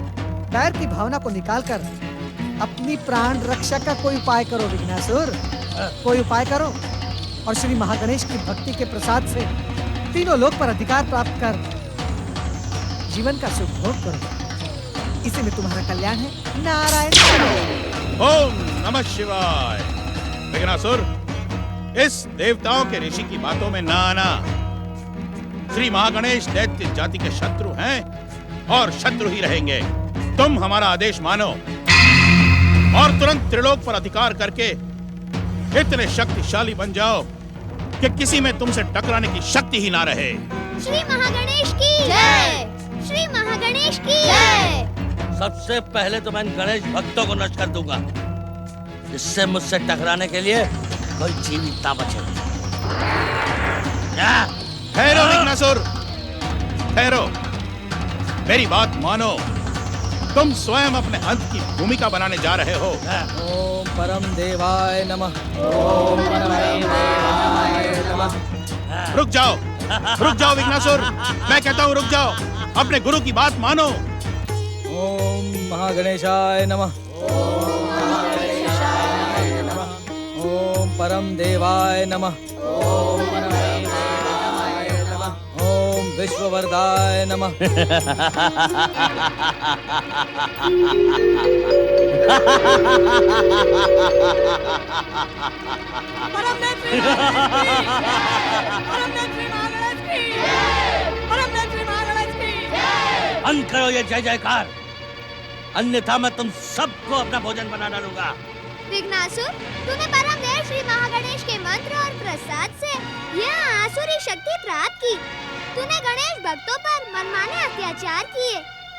[SPEAKER 8] बैर की भावना को निकालकर अपनी प्राण रक्षा का कोई उपाय करो विघ्नासुर। कोई उपाय करो और श्री महागणेश की भक्ति के प्रसाद से तीनों लोक पर अधिकार प्राप्त कर जीवन का सुख भोग करो। इसी में तुम्हारा कल्याण है। नारायण।
[SPEAKER 14] ओम नमः शिवाय। विघ्नासुर, इस देवताओं के ऋषि की बातों में ना आना। श्री महागणेश दैत्य जाति के शत्रु हैं और शत्रु ही रहेंगे। तुम हमारा आदेश मानो और तुरंत त्रिलोक पर अधिकार करके इतने शक्तिशाली बन जाओ कि किसी में तुमसे टकराने की शक्ति ही ना रहे।
[SPEAKER 6] श्री महागणेश की जय। श्री महागणेश की जय।
[SPEAKER 5] सबसे पहले तो मैं गणेश भक्तों को नष्ट कर दूंगा, जिससे मुझसे टकराने के लिए कोई जीवित ना बचे।
[SPEAKER 14] ठहरो विघ्नासुर, ठहरो। मेरी बात मानो। तुम स्वयं अपने अंत की भूमिका बनाने जा रहे हो।
[SPEAKER 15] ओम परम देवाय नमः।
[SPEAKER 2] ओम परम देवाय नमः।
[SPEAKER 14] रुक जाओ, रुक जाओ विघ्नासुर। मैं कहता हूँ रुक जाओ। अपने गुरु की बात मानो।
[SPEAKER 15] ओम महागणेशाय नमः। ओम परम देवाय नमः। ओम विश्ववरदाय नमः।
[SPEAKER 5] बंद करो ये जय जयकार, अन्यथा मैं तुम सबको अपना भोजन बना डालूंगा।
[SPEAKER 6] विघ्नासुर, तूने परमदेव श्री महागणेश के मंत्र और प्रसाद से यह आसुरी शक्ति प्राप्त की। तूने गणेश भक्तों पर मनमाने अत्याचार किए,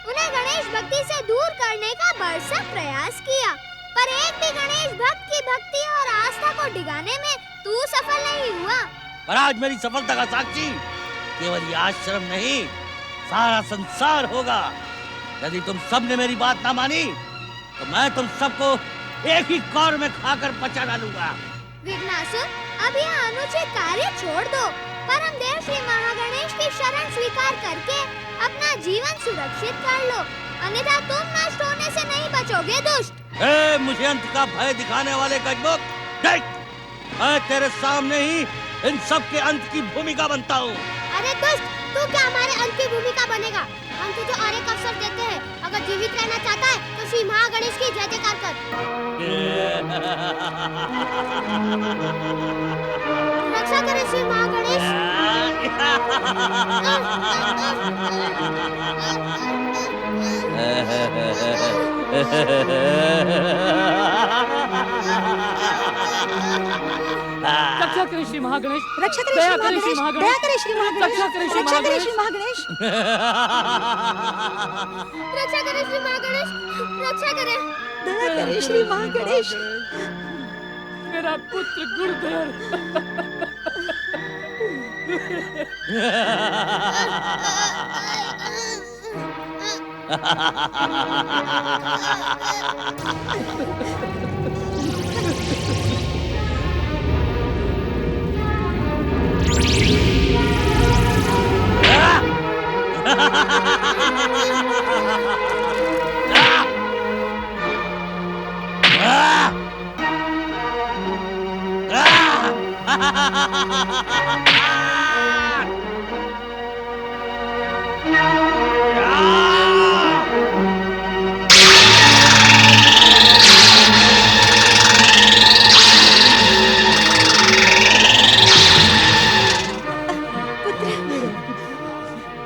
[SPEAKER 6] उन्हें गणेश भक्ति से दूर करने का भरसक प्रयास किया, पर एक भी गणेश भक्त की भक्ति और आस्था को डिगाने में तू सफल नहीं हुआ।
[SPEAKER 5] पर आज मेरी सफलता का साक्षी केवल ये आश्रम नहीं, सारा संसार होगा। यदि तुम सब ने मेरी बात ना मानी तो मैं तुम सबको एक ही कौर में खाकर पचा डालूंगा।
[SPEAKER 6] विघ्नासुर, अब यह अनुचित कार्य छोड़ दो। परमदेव श्री महागणेश की शरण स्वीकार करके अपना जीवन सुरक्षित कर लो, अन्यथा तुम नष्ट होने से नहीं बचोगे दुष्ट।
[SPEAKER 5] मुझे अंत का भय दिखाने वाले गजमुख, देख, मैं तेरे सामने ही इन सब के अंत की भूमिका बनता हूँ।
[SPEAKER 6] अरे दुष्ट, तू क्या हमारे अंत की भूमिका बनेगा? हम तुझे और एक अवसर देते हैं, अगर जीवित रहना चाहता है तो श्री महागणेश की जय जयकार कर। रक्षा करे श्री महागणेश।
[SPEAKER 2] रक्षा करें श्री महागणेश,
[SPEAKER 3] रक्षा करें
[SPEAKER 2] दया
[SPEAKER 3] श्री
[SPEAKER 2] करें श्री
[SPEAKER 3] महागणेश,
[SPEAKER 2] महागणेश,
[SPEAKER 3] दया करें श्री महागणेश,
[SPEAKER 2] रक्षा करें श्री
[SPEAKER 3] रक्षा करें
[SPEAKER 2] महागणेश।
[SPEAKER 3] श्री महागणेश।
[SPEAKER 6] रक्षा करे श्री महागणेश, रक्षा करे।
[SPEAKER 3] दया करें श्री महागणेश।
[SPEAKER 2] मेरा पुत्र गुरुधर।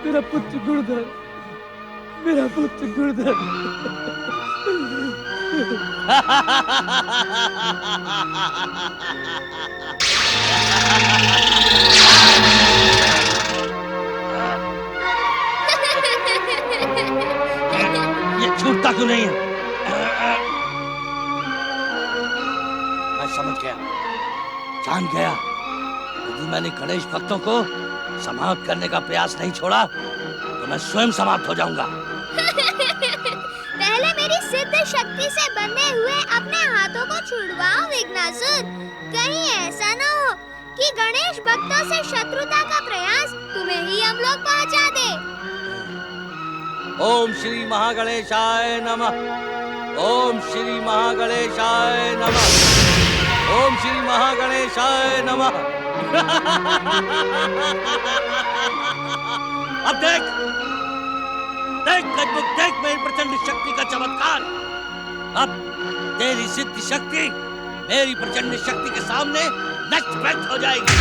[SPEAKER 2] मेरा पुत्र गुरुधर, मेरा पुत्र गुरुधर।
[SPEAKER 5] ये छूटता क्यों नहीं है? मैं समझ गया, जान गया। यदि मैंने गणेश भक्तों को समाप्त करने का प्रयास नहीं छोड़ा तो मैं स्वयं समाप्त हो जाऊंगा।
[SPEAKER 6] पहले मेरी सिद्ध शक्ति से बंधे हुए अपने हाथों को छुड़वाओ विघ्नासुर। कहीं ऐसा न हो कि गणेश भक्तों से शत्रुता का प्रयास तुम्हें ही हम लोग पहुंचा दे।
[SPEAKER 5] ओम श्री महागणेशाय नमः। ओम श्री महागणेशाय नमः। ओम श्री महागणेशाय नमः। अब देख, देख गजमुख, देख मेरी प्रचंड शक्ति का चमत्कार। अब तेरी सिद्ध शक्ति मेरी प्रचंड शक्ति के सामने नष्ट भ्रष्ट हो जाएगी।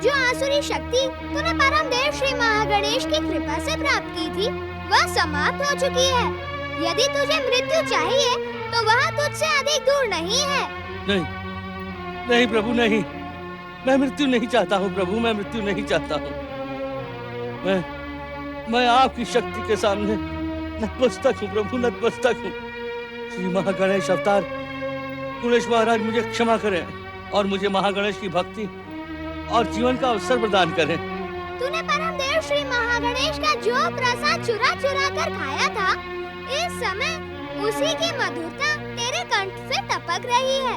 [SPEAKER 6] जो आसुरी शक्ति तूने परमदेव श्री महागणेश की कृपा से प्राप्त की थी वह समाप्त हो चुकी है। यदि तुझे मृत्यु चाहिए तो वह तुझसे अधिक दूर नहीं है।
[SPEAKER 5] नहीं, नहीं प्रभु, नहीं, मैं मृत्यु नहीं चाहता हूँ प्रभु, मैं मृत्यु नहीं चाहता हूँ। मैं आपकी शक्ति के सामने नतमस्तक हूँ प्रभु, नतमस्तक हूँ। श्री महागणेश अवतार गणेश महाराज मुझे क्षमा करें और मुझे महागणेश की भक्ति और जीवन का अवसर प्रदान करें।
[SPEAKER 6] तूने परमदेव श्री महागणेश का जो प्रसाद चुरा चुरा कर खाया था, इस समय उसी की मधुरता तेरे कंठ से टपक रही है।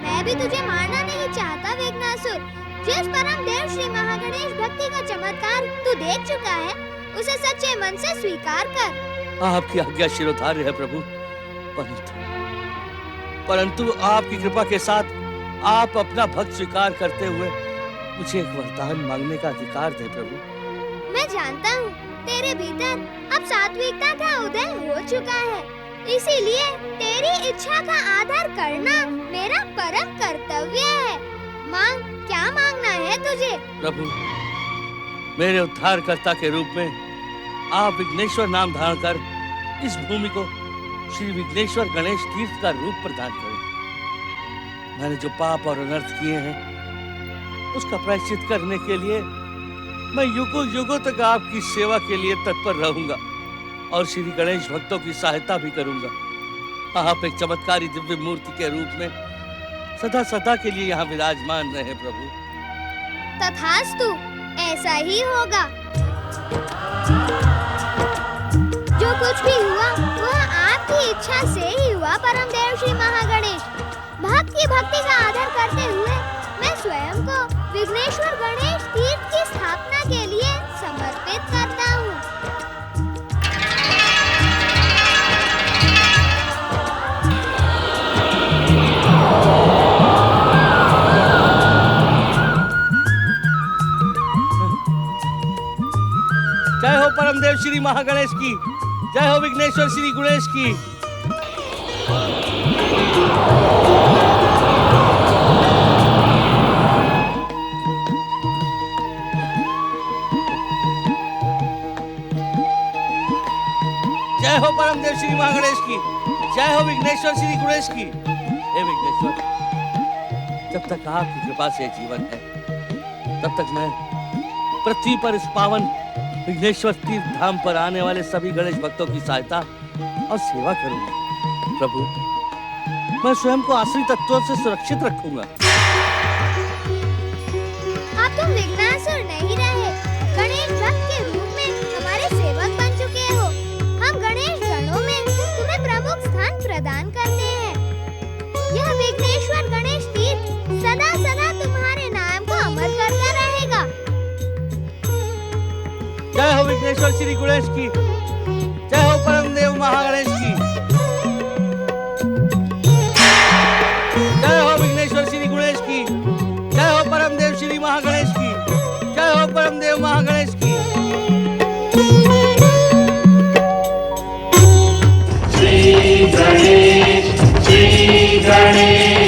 [SPEAKER 6] मैं भी तुझे मारना नहीं चाहता विघ्नासुर। जिस परम देव श्री महागणेश भक्ति का चमत्कार तू देख चुका है, उसे सच्चे मन से स्वीकार कर।
[SPEAKER 5] आपकी आज्ञा शिरोधार्य है प्रभु, परंतु आपकी कृपा के साथ आप अपना भक्त स्वीकार करते हुए मुझे एक वरदान मांगने का अधिकार दे प्रभु।
[SPEAKER 6] मैं जानता हूँ तेरे भीतर अब सात्विकता का उदय हो चुका है, इसीलिए तेरी इच्छा का आदर करना मेरा परम कर्तव्य है। मांग, क्या मांगना है तुझे?
[SPEAKER 5] प्रभु, मेरे उद्धारकर्ता के रूप में आप विघ्नेश्वर नाम धारण कर इस भूमि को श्री विघ्नेश्वर गणेश तीर्थ का रूप प्रदान करें। मैंने जो पाप और अनर्थ किए हैं उसका प्रायश्चित करने के लिए मैं युगों युगों तक आपकी सेवा के लिए तत्पर रहूंगा और श्री गणेश भक्तों की सहायता भी करूंगा। आप एक चमत्कारी दिव्य मूर्ति के रूप में सदा सदा के लिए यहाँ विराजमान रहे प्रभु।
[SPEAKER 6] तथास्तु, ऐसा ही होगा। जो कुछ भी हुआ वह आपकी इच्छा से ही हुआ परम देव श्री महागणेश। भक्त की भक्ति का आदर करते हुए मैं स्वयं को विघ्नेश्वर गणेश तीर्थ की स्थापना के लिए समर्पित करता हूँ।
[SPEAKER 5] जय हो परमदेव श्री महागणेश की, जय हो विघ्नेश्वर श्री गणेश की। जय हो परमदेव श्री महागणेश की, जय हो विघ्नेश्वर श्री गणेश की। हे विघ्नेश्वर, जब तक आपकी कृपा से जीवन है तब तक मैं पृथ्वी पर इस पावन विघ्नेश्वर तीर्थ धाम पर आने वाले सभी गणेश भक्तों की सहायता और सेवा करूंगा। प्रभु, मैं स्वयं को आश्रित तत्वों से सुरक्षित रखूंगा।
[SPEAKER 6] अब तुम विघ्नासुर नहीं रहे, गणेश भक्त के रूप में हमारे सेवक बन चुके हो। हम गणेश गणों में तुम्हें प्रमुख स्थान प्रदान करते हैं। यह विघ्नेश्वर गणेश तीर्थ सदा सदा तुम्हारे नाम को अमर करता रहेगा।
[SPEAKER 5] जय हो विघ्नेश्वर श्री गणेश की, जय हो परमदेव महागणेश की। जय हो विघ्नेश्वर श्री गणेश की, जय हो परमदेव श्री महागणेश की, जय हो परमदेव महागणेश की।
[SPEAKER 1] श्री गणेश, श्री गणेश।